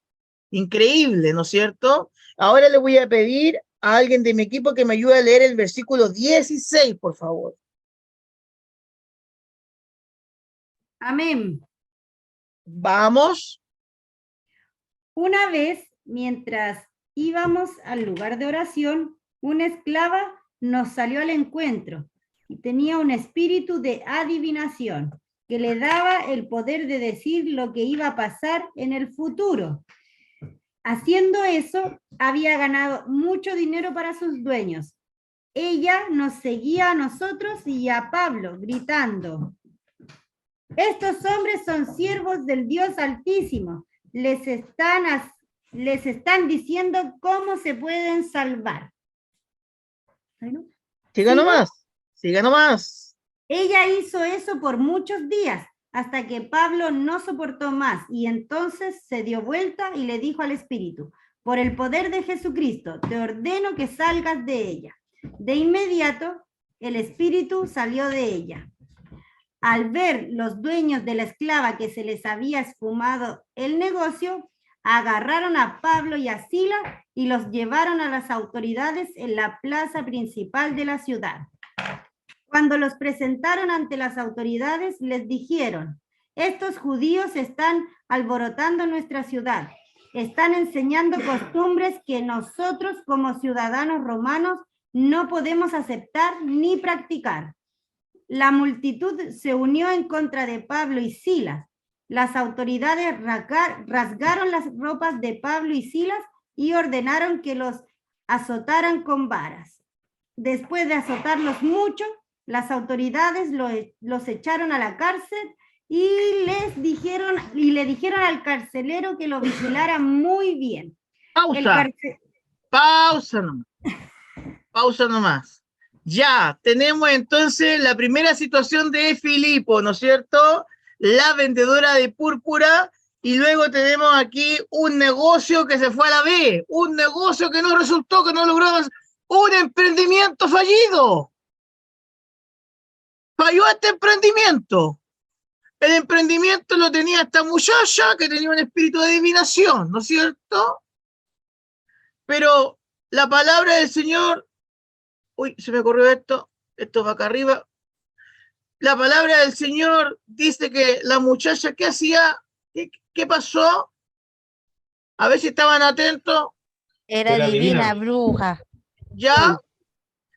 Increíble, ¿no es cierto? Ahora le voy a pedir a alguien de mi equipo que me ayude a leer el versículo 16, por favor. Amén. Vamos. Una vez, mientras íbamos al lugar de oración, una esclava nos salió al encuentro y tenía un espíritu de adivinación que le daba el poder de decir lo que iba a pasar en el futuro. Haciendo eso, había ganado mucho dinero para sus dueños. Ella nos seguía a nosotros y a Pablo, gritando, estos hombres son siervos del Dios Altísimo. Les están diciendo cómo se pueden salvar. Bueno, Siga nomás, siga nomás. Ella hizo eso por muchos días, hasta que Pablo no soportó más, y entonces se dio vuelta y le dijo al espíritu: por el poder de Jesucristo, te ordeno que salgas de ella. De inmediato, el espíritu salió de ella. Al ver los dueños de la esclava que se les había esfumado el negocio, agarraron a Pablo y a Silas y los llevaron a las autoridades en la plaza principal de la ciudad. Cuando los presentaron ante las autoridades, les dijeron: estos judíos están alborotando nuestra ciudad, están enseñando costumbres que nosotros como ciudadanos romanos no podemos aceptar ni practicar. La multitud se unió en contra de Pablo y Silas. Las autoridades rasgaron las ropas de Pablo y Silas y ordenaron que los azotaran con varas. Después de azotarlos mucho, las autoridades los echaron a la cárcel y le dijeron al carcelero que lo vigilara muy bien. Pausa nomás. Ya, tenemos entonces la primera situación de Filipo, ¿no es cierto? La vendedora de púrpura, y luego tenemos aquí un negocio que se fue a la B, un negocio que no resultó, que no logró, un emprendimiento fallido. Falló este emprendimiento. El emprendimiento lo tenía esta muchacha que tenía un espíritu de adivinación, ¿no es cierto? Pero la palabra del Señor, uy, se me ocurrió esto va acá arriba. La palabra del Señor dice que la muchacha, ¿qué hacía? ¿Qué pasó? A ver si estaban atentos. Era divina, bruja. ¿Ya?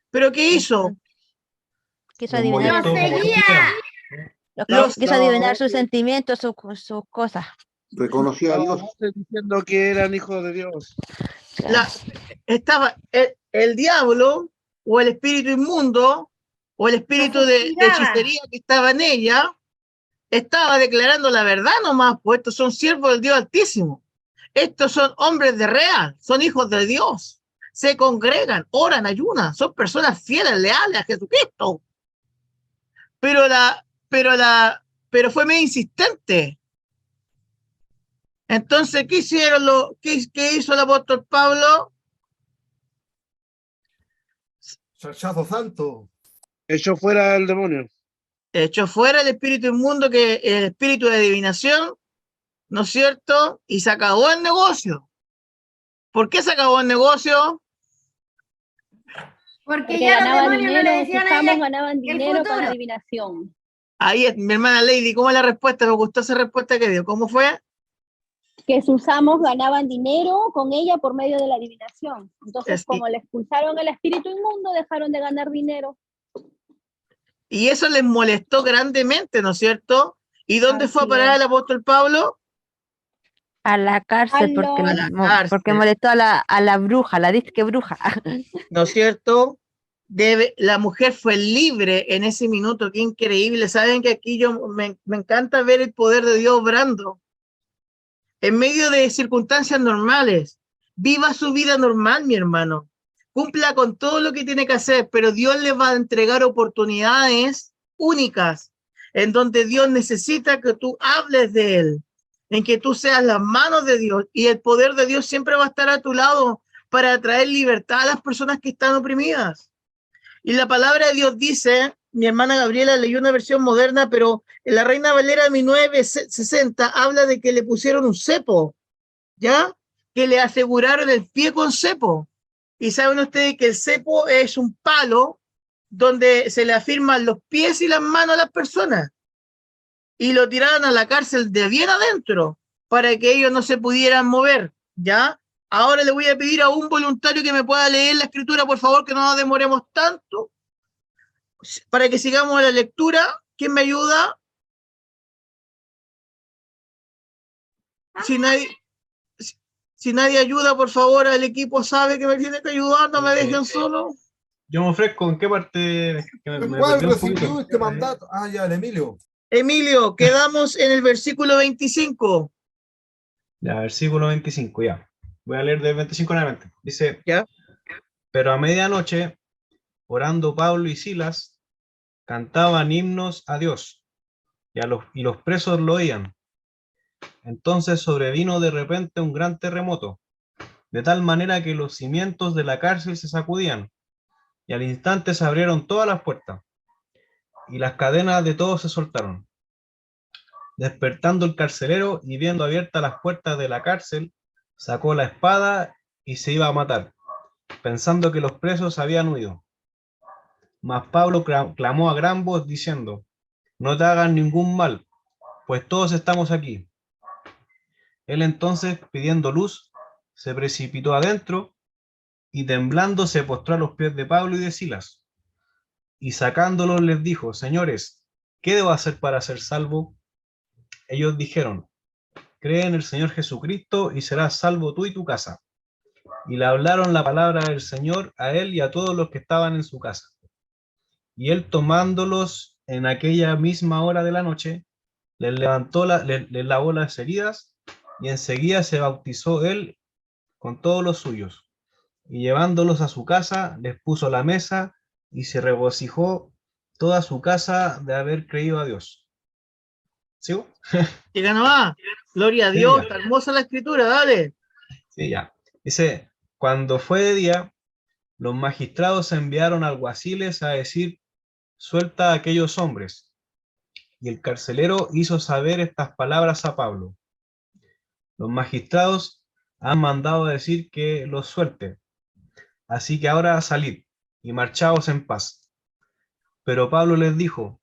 ¿Pero qué hizo? Quiso adivinar. ¡Lo seguía! Quiso adivinar sus sentimientos, sus cosas. Reconoció a Dios. Diciendo que eran hijos de Dios. Estaba el diablo, o el espíritu inmundo, o el espíritu de hechicería que estaba en ella, estaba declarando la verdad nomás, pues estos son siervos del Dios Altísimo. Estos son hombres de real, son hijos de Dios. Se congregan, oran, ayunan, son personas fieles, leales a Jesucristo. Pero fue muy insistente. Entonces, ¿qué hicieron qué hizo el apóstol Pablo? Rechazo santo. Echó fuera el demonio. Echó fuera el espíritu inmundo, que el espíritu de adivinación, ¿no es cierto? Y se acabó el negocio. ¿Por qué se acabó el negocio? Porque ya ganaban los demonios dinero, no le decían a ella ganaban el dinero con futuro. adivinación. Ahí es, mi hermana Lady, ¿cómo es la respuesta? Me gustó esa respuesta que dio. ¿Cómo fue? Que sus amos ganaban dinero con ella por medio de la adivinación. Entonces, como le expulsaron el espíritu inmundo, dejaron de ganar dinero. Y eso les molestó grandemente, ¿no es cierto? ¿Y dónde fue a parar el apóstol Pablo? A la cárcel, porque molestó a la bruja, la disque bruja. ¿No es cierto? La mujer fue libre en ese minuto, qué increíble. Saben que aquí me encanta ver el poder de Dios obrando. En medio de circunstancias normales, viva su vida normal, mi hermano. Cumpla con todo lo que tiene que hacer, pero Dios le va a entregar oportunidades únicas, en donde Dios necesita que tú hables de Él, en que tú seas las manos de Dios, y el poder de Dios siempre va a estar a tu lado para traer libertad a las personas que están oprimidas. Y la palabra de Dios dice, mi hermana Gabriela leyó una versión moderna, pero en la Reina Valera 1960 habla de que le pusieron un cepo, ¿ya? Que le aseguraron el pie con cepo. Y saben ustedes que el cepo es un palo donde se le afirman los pies y las manos a las personas. Y lo tiraron a la cárcel de bien adentro para que ellos no se pudieran mover, ¿ya? Ahora le voy a pedir a un voluntario que me pueda leer la escritura, por favor, que no nos demoremos tanto, para que sigamos la lectura. ¿Quién me ayuda? Si nadie ayuda, por favor, al equipo sabe que me tiene que ayudar, no me dejen solo. Yo me ofrezco, ¿en qué parte? ¿Cuál recibió este mandato? Ah, ya, el Emilio. Emilio, quedamos en el versículo 25. Ya, versículo 25, ya. Voy a leer del 25 en adelante. Dice, ¿ya? Pero a medianoche, orando Pablo y Silas, cantaban himnos a Dios, y los presos lo oían. Entonces sobrevino de repente un gran terremoto, de tal manera que los cimientos de la cárcel se sacudían, y al instante se abrieron todas las puertas, y las cadenas de todos se soltaron. Despertando el carcelero y viendo abiertas las puertas de la cárcel, sacó la espada y se iba a matar, pensando que los presos habían huido. Mas Pablo clamó a gran voz diciendo: no te hagan ningún mal, pues todos estamos aquí. Él entonces, pidiendo luz, se precipitó adentro y temblando se postró a los pies de Pablo y de Silas. Y sacándolos les dijo: señores, ¿qué debo hacer para ser salvo? Ellos dijeron: cree en el Señor Jesucristo y serás salvo tú y tu casa. Y le hablaron la palabra del Señor a él y a todos los que estaban en su casa. Y él, tomándolos en aquella misma hora de la noche, les lavó las heridas, y enseguida se bautizó él con todos los suyos. Y llevándolos a su casa, les puso la mesa, y se regocijó toda su casa de haber creído a Dios. ¿Sigo? Llega nomás. Gloria a Sí, Dios, ya. está hermosa la escritura, dale. Sí, ya. Dice: cuando fue de día, los magistrados enviaron alguaciles a decir: suelta a aquellos hombres. Y el carcelero hizo saber estas palabras a Pablo: los magistrados han mandado a decir que los suelte, así que ahora salid y marchaos en paz. Pero Pablo les dijo: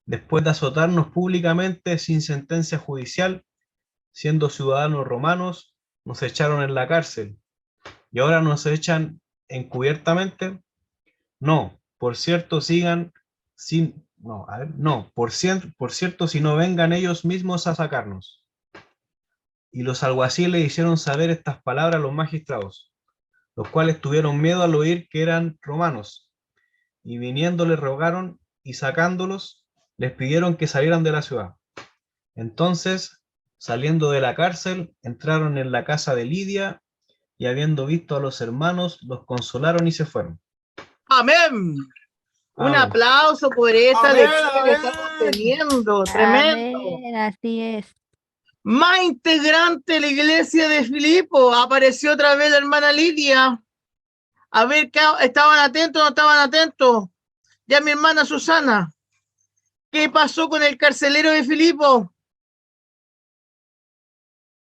después de azotarnos públicamente sin sentencia judicial, siendo ciudadanos romanos, nos echaron en la cárcel, y ahora nos echan encubiertamente. No, por cierto, por cierto, si no vengan ellos mismos a sacarnos. Y los alguaciles hicieron saber estas palabras a los magistrados, los cuales tuvieron miedo al oír que eran romanos, y viniendo les rogaron, y sacándolos, les pidieron que salieran de la ciudad. Entonces, saliendo de la cárcel, entraron en la casa de Lidia, y habiendo visto a los hermanos, los consolaron y se fueron. Amén. Un Amén. aplauso por esta Amén, lección que amén. estamos teniendo. Tremendo. Amén, así es. Más integrante de la iglesia de Filipo. Apareció otra vez la hermana Lidia. A ver, ¿estaban atentos o no estaban atentos? Ya mi hermana Susana. ¿Qué pasó con el carcelero de Filipo?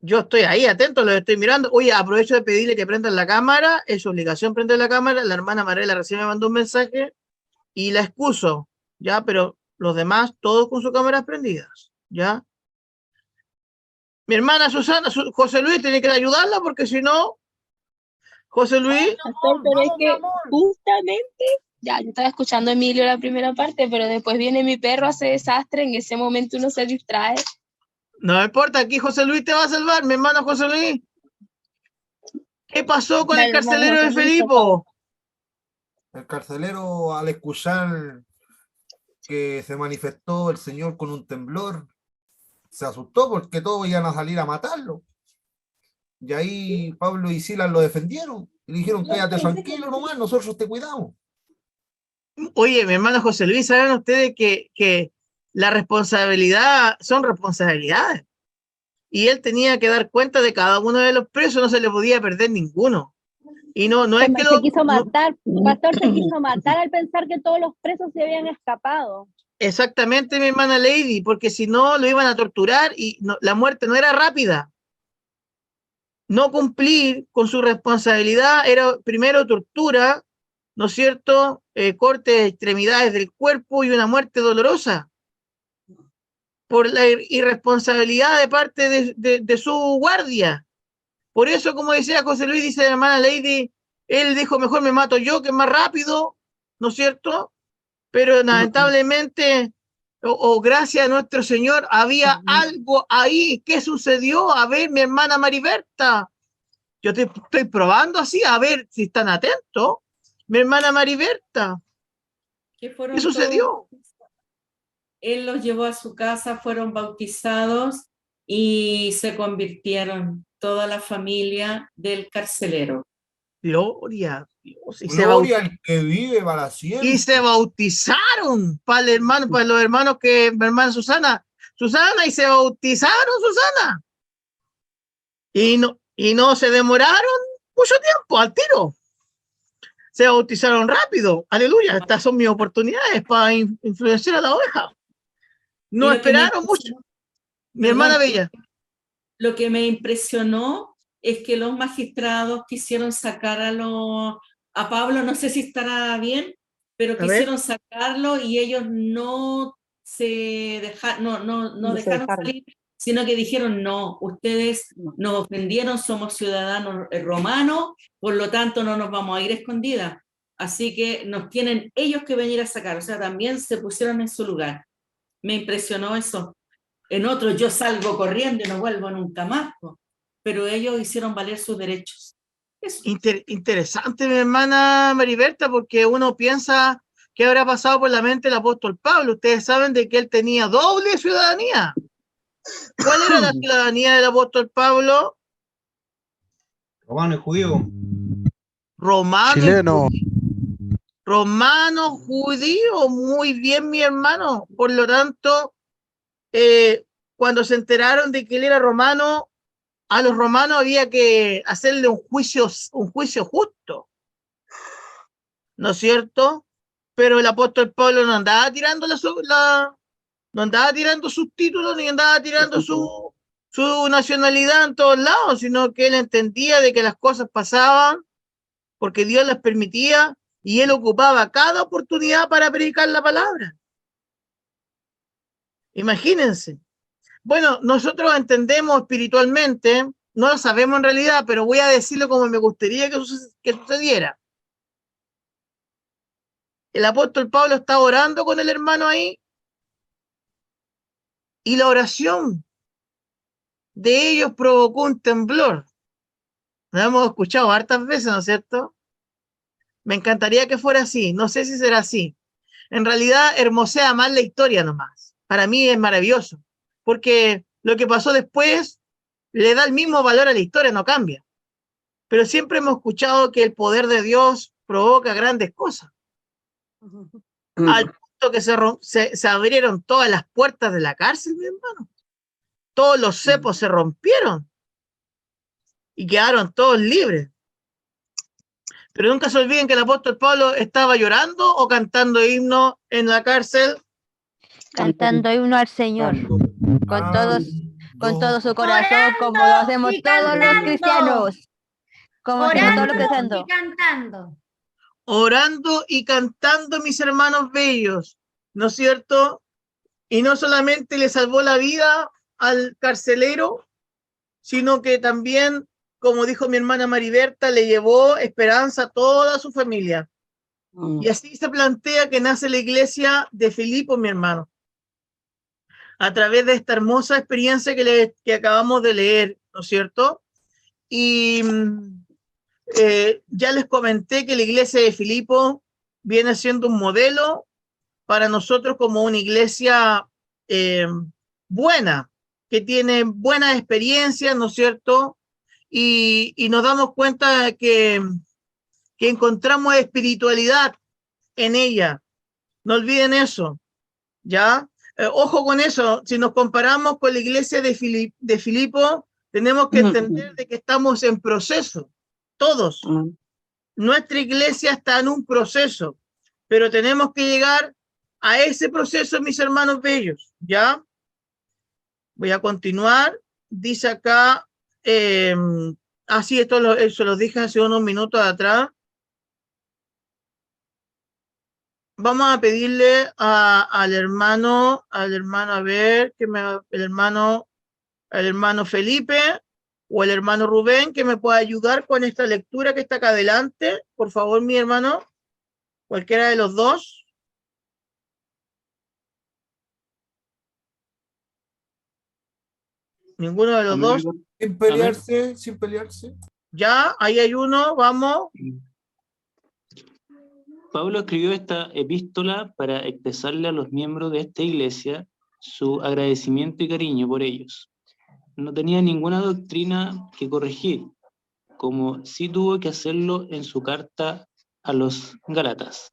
Yo estoy ahí, atento, lo estoy mirando. Oye, aprovecho de pedirle que prendan la cámara. Es su obligación prender la cámara. La hermana Mariela recién me mandó un mensaje y la excuso, ¿ya? Pero los demás, todos con sus cámaras prendidas, ¿ya? Mi hermana Susana, José Luis, tiene que ayudarla porque si no, José Luis. Pastor, pero es que justamente, ya, yo estaba escuchando a Emilio la primera parte, pero después viene mi perro, hace desastre, en ese momento uno se distrae. No importa, aquí José Luis te va a salvar, mi hermano José Luis. ¿Qué pasó con el carcelero de Filipo? El carcelero, al escuchar que se manifestó el Señor con un temblor, se asustó porque todos iban a salir a matarlo. Y ahí Pablo y Silas lo defendieron. Y le dijeron: quédate tranquilo nomás, nosotros te cuidamos. Oye, mi hermano José Luis, ¿saben ustedes que la responsabilidad son responsabilidades? Y él tenía que dar cuenta de cada uno de los presos, no se le podía perder ninguno. Y no es que se quiso matar, pastor, se quiso matar al pensar que todos los presos se habían escapado. Exactamente, mi hermana Lady, porque si no lo iban a torturar y la muerte no era rápida. No cumplir con su responsabilidad era primero tortura, ¿no es cierto? Corte de extremidades del cuerpo y una muerte dolorosa por la irresponsabilidad de parte de su guardia. Por eso, como decía José Luis, dice la hermana Lady, él dijo: mejor me mato yo, que es más rápido, ¿no es cierto? Pero lamentablemente, gracias a nuestro Señor, había algo ahí. ¿Qué sucedió? A ver, mi hermana Mariberta. Yo estoy probando así, a ver si están atentos. Mi hermana Mariberta. ¿Qué sucedió? Él los llevó a su casa, fueron bautizados y se convirtieron toda la familia del carcelero. Gloria a Dios. Gloria al que vive para siempre. Y se bautizaron para los hermanos que, mi hermana Susana, y se bautizaron, Susana. Y no se demoraron mucho tiempo, al tiro. Se bautizaron rápido. Aleluya. Estas son mis oportunidades para influenciar a la oveja. No esperaron mucho. Mi hermana Bella. Lo que me impresionó es que los magistrados quisieron sacar a Pablo, no sé si estará bien, pero quisieron sacarlo y ellos no se dejaron, no dejaron salir, sino que dijeron, no, ustedes nos ofendieron, somos ciudadanos romanos, por lo tanto no nos vamos a ir escondidas. Así que nos tienen ellos que venir a sacar, o sea, también se pusieron en su lugar. Me impresionó eso. En otros yo salgo corriendo y no vuelvo nunca más, pero ellos hicieron valer sus derechos. Interesante, mi hermana Mariberta, porque uno piensa qué habrá pasado por la mente del apóstol Pablo. Ustedes saben de que él tenía doble ciudadanía. ¿Cuál era la ciudadanía del apóstol Pablo? Romano y judío. Chileno. Romano, judío, muy bien, mi hermano. Por lo tanto, cuando se enteraron de que él era romano, a los romanos había que hacerle un juicio justo, ¿no es cierto? Pero el apóstol Pablo no andaba tirando no andaba tirando sus títulos ni andaba tirando su nacionalidad en todos lados, sino que él entendía de que las cosas pasaban porque Dios las permitía y él ocupaba cada oportunidad para predicar la palabra. Imagínense. Bueno, nosotros entendemos espiritualmente, no lo sabemos en realidad, pero voy a decirlo como me gustaría que sucediera. El apóstol Pablo está orando con el hermano ahí y la oración de ellos provocó un temblor. Lo hemos escuchado hartas veces, ¿no es cierto? Me encantaría que fuera así, no sé si será así. En realidad hermosea más la historia nomás. Para mí es maravilloso, porque lo que pasó después le da el mismo valor a la historia, no cambia. Pero siempre hemos escuchado que el poder de Dios provoca grandes cosas. Al punto que se abrieron todas las puertas de la cárcel, mi hermano. Todos los cepos se rompieron y quedaron todos libres. Pero nunca se olviden que el apóstol Pablo estaba llorando o cantando himno en la cárcel. Cantando himno al Señor, con todo su corazón, como lo hacemos todos los cristianos. Como hacemos todos los cristianos. Orando y cantando, mis hermanos bellos, ¿no es cierto? Y no solamente le salvó la vida al carcelero, sino que también, como dijo mi hermana Mariberta, le llevó esperanza a toda su familia. Y así se plantea que nace la iglesia de Filipo, mi hermano, a través de esta hermosa experiencia que acabamos de leer, ¿no es cierto? Y ya les comenté que la iglesia de Filipo viene siendo un modelo para nosotros como una iglesia buena, que tiene buenas experiencias, ¿no es cierto? Y nos damos cuenta que encontramos espiritualidad en ella. No olviden eso, ¿ya? Ojo con eso, si nos comparamos con la iglesia de Filipo, tenemos que entender de que estamos en proceso, todos. Nuestra iglesia está en un proceso, pero tenemos que llegar a ese proceso, mis hermanos bellos, ¿ya? Voy a continuar. Dice acá, así esto se los dije hace unos minutos atrás. Vamos a pedirle al hermano, a ver, el hermano Felipe o el hermano Rubén, que me pueda ayudar con esta lectura que está acá adelante. Por favor, mi hermano, cualquiera de los dos. Ninguno de los dos. Sin pelearse, sin pelearse. Ya, ahí hay uno, vamos. Pablo escribió esta epístola para expresarle a los miembros de esta iglesia su agradecimiento y cariño por ellos. No tenía ninguna doctrina que corregir, como sí tuvo que hacerlo en su carta a los Gálatas.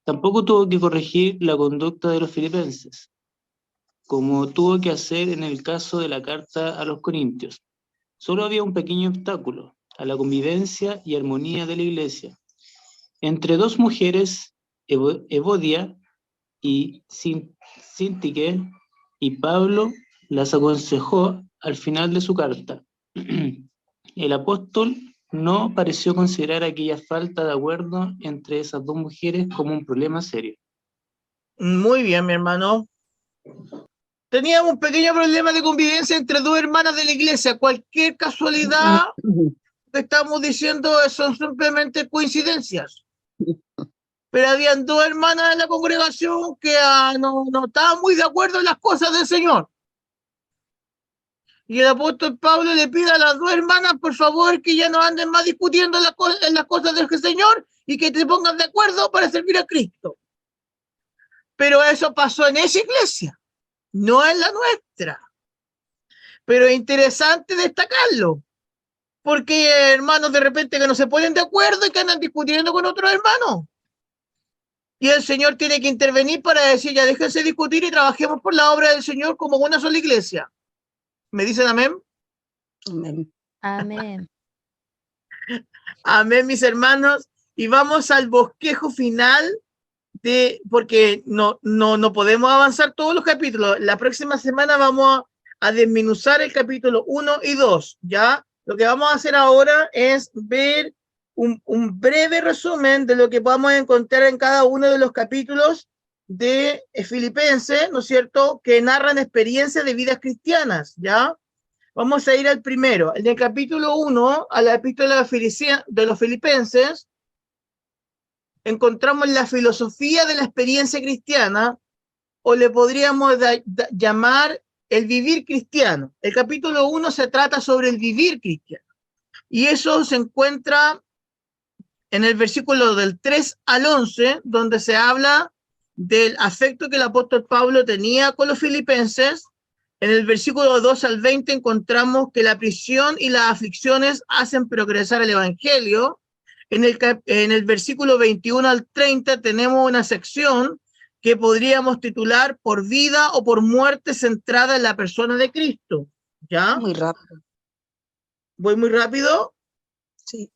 Tampoco tuvo que corregir la conducta de los filipenses, como tuvo que hacer en el caso de la carta a los Corintios. Solo había un pequeño obstáculo a la convivencia y armonía de la iglesia. Entre dos mujeres, Evodia y Síntique, y Pablo las aconsejó al final de su carta. El apóstol no pareció considerar aquella falta de acuerdo entre esas dos mujeres como un problema serio. Muy bien, mi hermano. Teníamos un pequeño problema de convivencia entre dos hermanas de la iglesia. Cualquier casualidad que estamos diciendo son simplemente coincidencias. Pero habían dos hermanas de la congregación que no estaban muy de acuerdo en las cosas del Señor. Y el apóstol Pablo le pide a las dos hermanas, por favor, que ya no anden más discutiendo en las cosas del Señor y que te pongan de acuerdo para servir a Cristo. Pero eso pasó en esa iglesia, no en la nuestra. Pero es interesante destacarlo, porque hay hermanos de repente que no se ponen de acuerdo y que andan discutiendo con otros hermanos. Y el Señor tiene que intervenir para decir, ya déjense discutir y trabajemos por la obra del Señor como una sola iglesia. ¿Me dicen amén? Amén. Amén. Amén, mis hermanos. Y vamos al bosquejo final, porque no podemos avanzar todos los capítulos. La próxima semana vamos a desmenuzar el capítulo 1 y 2, ¿ya? Lo que vamos a hacer ahora es ver un breve resumen de lo que podamos encontrar en cada uno de los capítulos de Filipenses, ¿no es cierto?, que narran experiencias de vidas cristianas, ¿ya? Vamos a ir al primero. En el capítulo 1, a la epístola de los Filipenses, encontramos la filosofía de la experiencia cristiana, o le podríamos llamar el vivir cristiano. El capítulo 1 se trata sobre el vivir cristiano, y eso se encuentra en el versículo del 3 al 11, donde se habla del afecto que el apóstol Pablo tenía con los filipenses. En el versículo 2 al 20 encontramos que la prisión y las aflicciones hacen progresar el evangelio. En el versículo 21 al 30 tenemos una sección que podríamos titular por vida o por muerte centrada en la persona de Cristo. ¿Ya? Muy rápido. ¿Voy muy rápido? Sí.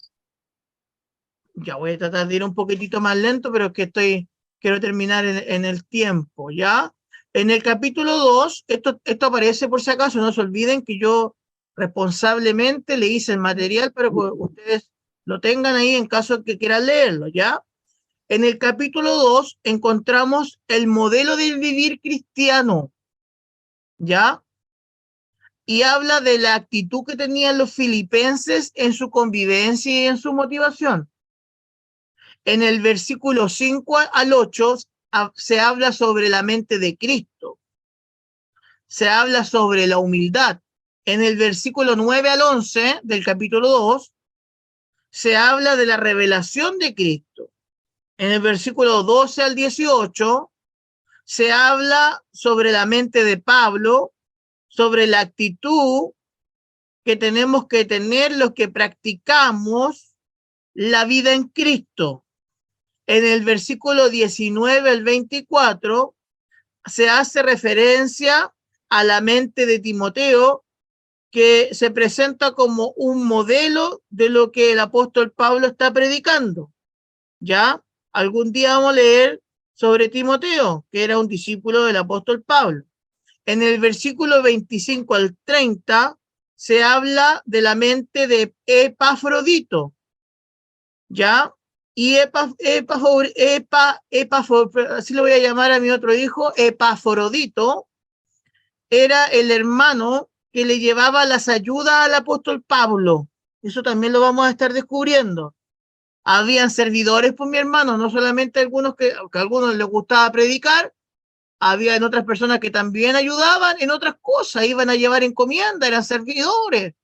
Ya voy a tratar de ir un poquitito más lento, pero es que quiero terminar en el tiempo, ¿ya? En el capítulo 2, esto aparece por si acaso, no se olviden que yo responsablemente le hice el material para que ustedes lo tengan ahí en caso de que quieran leerlo, ¿ya? En el capítulo 2 encontramos el modelo del vivir cristiano, ¿ya? Y habla de la actitud que tenían los filipenses en su convivencia y en su motivación. En el versículo 5 al 8 se habla sobre la mente de Cristo. Se habla sobre la humildad. En el versículo 9 al 11 del capítulo 2 se habla de la revelación de Cristo. En el versículo 12 al 18 se habla sobre la mente de Pablo, sobre la actitud que tenemos que tener los que practicamos la vida en Cristo. En el versículo 19 al 24 se hace referencia a la mente de Timoteo, que se presenta como un modelo de lo que el apóstol Pablo está predicando. ¿Ya? Algún día vamos a leer sobre Timoteo, que era un discípulo del apóstol Pablo. En el versículo 25 al 30 se habla de la mente de Epafrodito. ¿Ya? Y así lo voy a llamar a mi otro hijo, Epafrodito, era el hermano que le llevaba las ayudas al apóstol Pablo. Eso también lo vamos a estar descubriendo. Habían servidores, pues mi hermano, no solamente algunos que a algunos les gustaba predicar, había otras personas que también ayudaban en otras cosas, iban a llevar encomienda, eran servidores.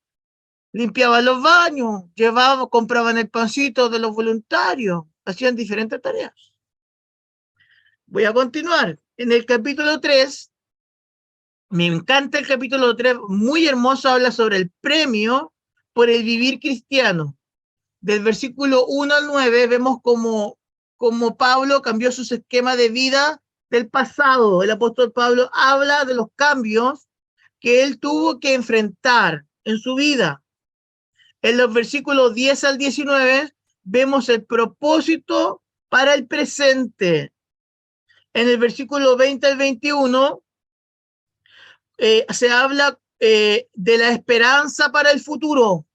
Limpiaban los baños, compraban el pancito de los voluntarios, hacían diferentes tareas. Voy a continuar. En el capítulo 3, me encanta el capítulo 3, muy hermoso, habla sobre el premio por el vivir cristiano. Del versículo 1 al 9 vemos como Pablo cambió su esquema de vida del pasado. El apóstol Pablo habla de los cambios que él tuvo que enfrentar en su vida. En los versículos 10 al 19 vemos el propósito para el presente. En el versículo 20 al 21 se habla de la esperanza para el futuro.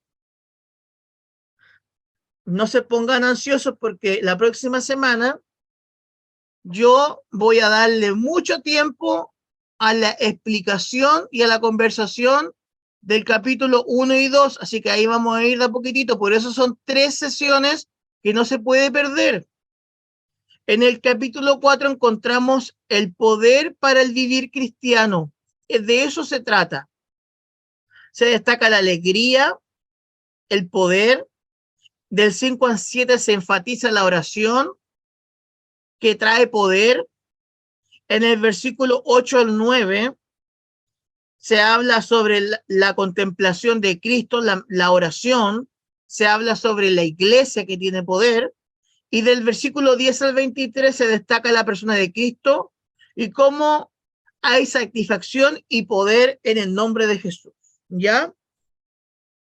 No se pongan ansiosos porque la próxima semana yo voy a darle mucho tiempo a la explicación y a la conversación del capítulo 1 y 2, así que ahí vamos a ir de a poquitito, por eso son 3 sesiones que no se puede perder. En el capítulo 4 encontramos el poder para el vivir cristiano, de eso se trata. Se destaca la alegría, el poder. Del 5 al 7 se enfatiza la oración, que trae poder. En el versículo 8 al 9 se habla sobre la contemplación de Cristo, la oración. Se habla sobre la iglesia que tiene poder. Y del versículo 10 al 23 se destaca la persona de Cristo y cómo hay satisfacción y poder en el nombre de Jesús. ¿Ya?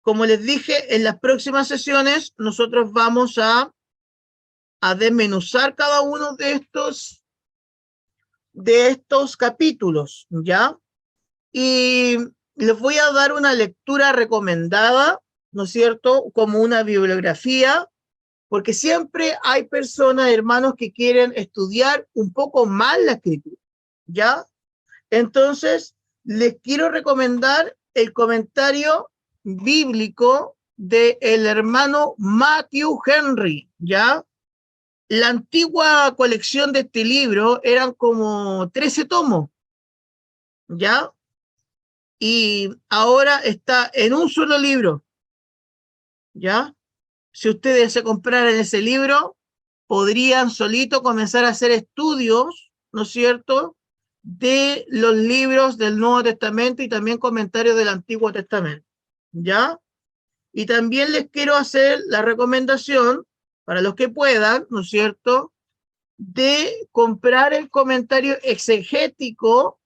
Como les dije, en las próximas sesiones nosotros vamos a desmenuzar cada uno de estos capítulos, ¿ya? Y les voy a dar una lectura recomendada, ¿no es cierto? Como una bibliografía, porque siempre hay personas, hermanos, que quieren estudiar un poco más la escritura, ¿ya? Entonces, les quiero recomendar el comentario bíblico del hermano Matthew Henry, ¿ya? La antigua colección de este libro eran como 13 tomos, ¿ya? Y ahora está en un solo libro, ¿ya? Si ustedes se compraran ese libro, podrían solito comenzar a hacer estudios, ¿no es cierto?, de los libros del Nuevo Testamento y también comentarios del Antiguo Testamento, ¿ya? Y también les quiero hacer la recomendación, para los que puedan, ¿no es cierto?, de comprar el comentario exegético,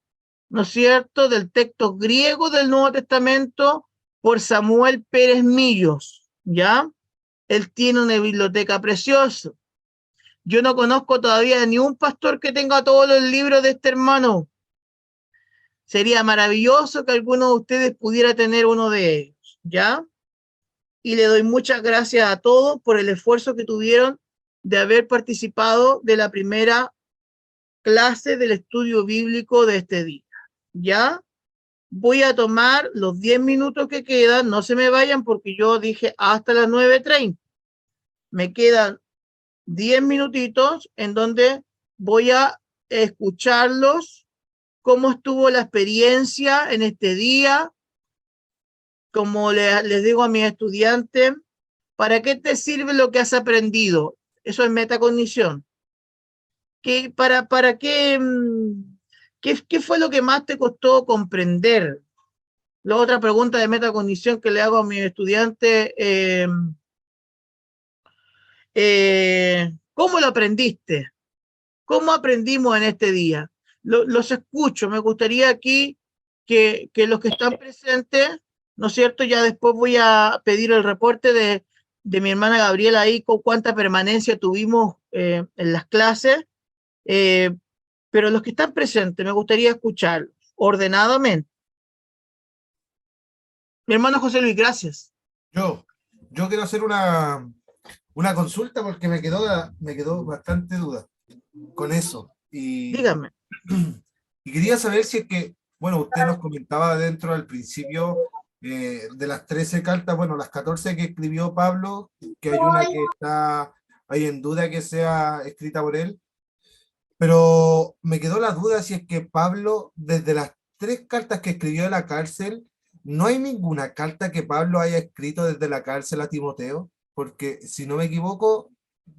¿no es cierto?, del texto griego del Nuevo Testamento por Samuel Pérez Millos, ¿ya? Él tiene una biblioteca preciosa. Yo no conozco todavía ni un pastor que tenga todos los libros de este hermano. Sería maravilloso que alguno de ustedes pudiera tener uno de ellos, ¿ya? Y le doy muchas gracias a todos por el esfuerzo que tuvieron de haber participado de la primera clase del estudio bíblico de este día, ¿ya? Voy a tomar los 10 minutos que quedan, no se me vayan porque yo dije hasta las 9:30. Me quedan 10 minutitos en donde voy a escucharlos, cómo estuvo la experiencia en este día, como les digo a mis estudiantes, ¿para qué te sirve lo que has aprendido? Eso es metacognición. ¿Para qué? ¿Qué fue lo que más te costó comprender? La otra pregunta de metacognición que le hago a mis estudiantes, ¿cómo lo aprendiste? ¿Cómo aprendimos en este día? Los escucho, me gustaría aquí que los que están presentes, ¿no es cierto? Ya después voy a pedir el reporte de mi hermana Gabriela ahí con cuánta permanencia tuvimos en las clases, pero los que están presentes me gustaría escucharlos ordenadamente. Mi hermano José Luis, gracias. Yo quiero hacer una consulta porque me quedó bastante duda con eso. Y, dígame. Y quería saber si es que, bueno, usted nos comentaba dentro al principio de las 13 cartas, bueno, las 14 que escribió Pablo, que hay una que está ahí en duda que sea escrita por él, pero me quedó la duda si es que Pablo, desde las 3 cartas que escribió de la cárcel, no hay ninguna carta que Pablo haya escrito desde la cárcel a Timoteo, porque si no me equivoco,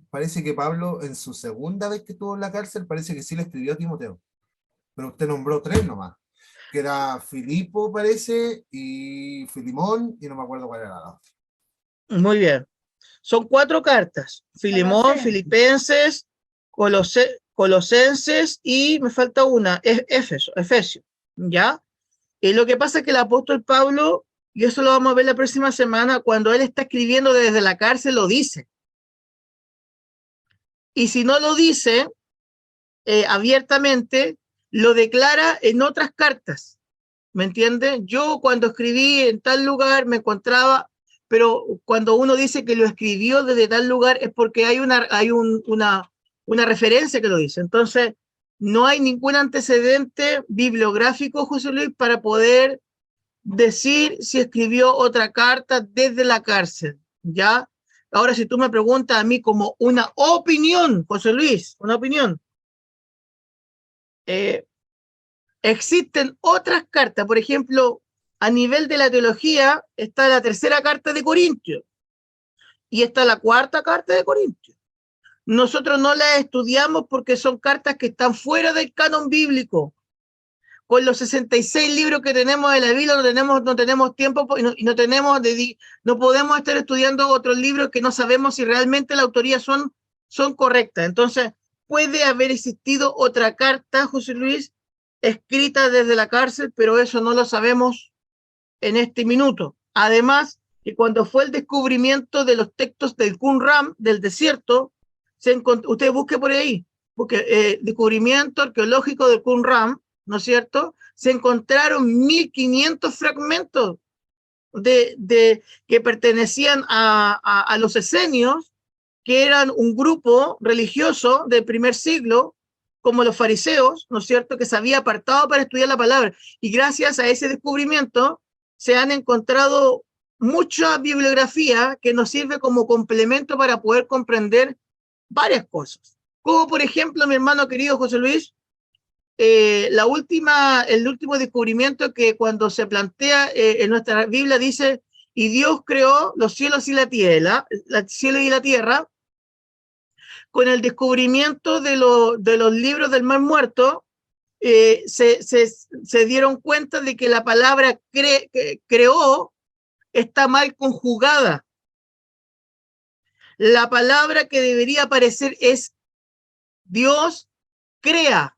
parece que Pablo en su segunda vez que estuvo en la cárcel, parece que sí le escribió a Timoteo, pero usted nombró 3 nomás, que era Filipo parece, y Filimón, y no me acuerdo cuál era la otra. Muy bien. Son 4 cartas. Filemón, Filipenses, Colosenses y me falta una, Efesios, ¿ya? Y lo que pasa es que el apóstol Pablo, y eso lo vamos a ver la próxima semana, cuando él está escribiendo desde la cárcel, lo dice. Y si no lo dice abiertamente, lo declara en otras cartas. ¿Me entiende? Yo cuando escribí en tal lugar me encontraba, pero cuando uno dice que lo escribió desde tal lugar es porque hay una referencia que lo dice. Entonces, no hay ningún antecedente bibliográfico, José Luis, para poder decir si escribió otra carta desde la cárcel, ¿ya? Ahora, si tú me preguntas a mí como una opinión, José Luis, una opinión, existen otras cartas, por ejemplo, a nivel de la teología está la 3ª carta de Corintios y está la 4ª carta de Corintios. Nosotros no las estudiamos porque son cartas que están fuera del canon bíblico. Con los 66 libros que tenemos de la Biblia no tenemos tiempo y no podemos estar estudiando otros libros que no sabemos si realmente la autoría son correctas. Entonces, puede haber existido otra carta, José Luis, escrita desde la cárcel, pero eso no lo sabemos en este minuto. Además, que cuando fue el descubrimiento de los textos del Qumran, del desierto, usted busque por ahí, porque descubrimiento arqueológico del Qumran, ¿no es cierto? Se encontraron 1500 fragmentos que pertenecían a los esenios, que eran un grupo religioso del primer siglo, como los fariseos, ¿no es cierto?, que se había apartado para estudiar la palabra. Y gracias a ese descubrimiento se han encontrado mucha bibliografía que nos sirve como complemento para poder comprender varias cosas. Como por ejemplo, mi hermano querido José Luis, el último descubrimiento que cuando se plantea en nuestra Biblia dice, y Dios creó los cielos y la tierra, con el descubrimiento de los libros del Mar Muerto, se dieron cuenta de que la palabra creó está mal conjugada. La palabra que debería aparecer es Dios crea.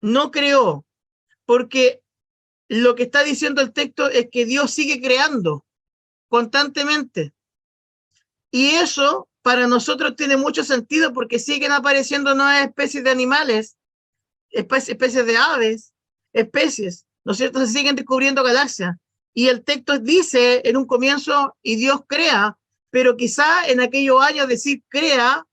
No creó, porque lo que está diciendo el texto es que Dios sigue creando constantemente. Y eso para nosotros tiene mucho sentido porque siguen apareciendo nuevas especies de animales, especies de aves, especies, ¿no es cierto? Se siguen descubriendo galaxias. Y el texto dice en un comienzo, y Dios crea, pero quizá en aquellos años decir crea,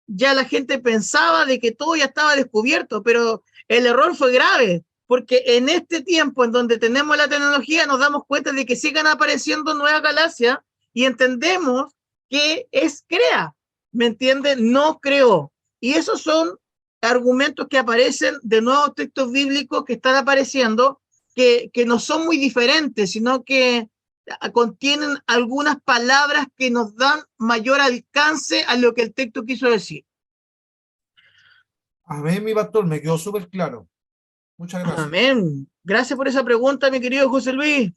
ya la gente pensaba de que todo ya estaba descubierto, pero el error fue grave, porque en este tiempo en donde tenemos la tecnología nos damos cuenta de que sigan apareciendo nuevas galaxias y entendemos que es crea, ¿me entienden? No creó. Y esos son argumentos que aparecen de nuevos textos bíblicos que están apareciendo, que no son muy diferentes, sino que contienen algunas palabras que nos dan mayor alcance a lo que el texto quiso decir. Amén, mi pastor, me quedó súper claro. Muchas gracias. Amén. Gracias por esa pregunta, mi querido José Luis.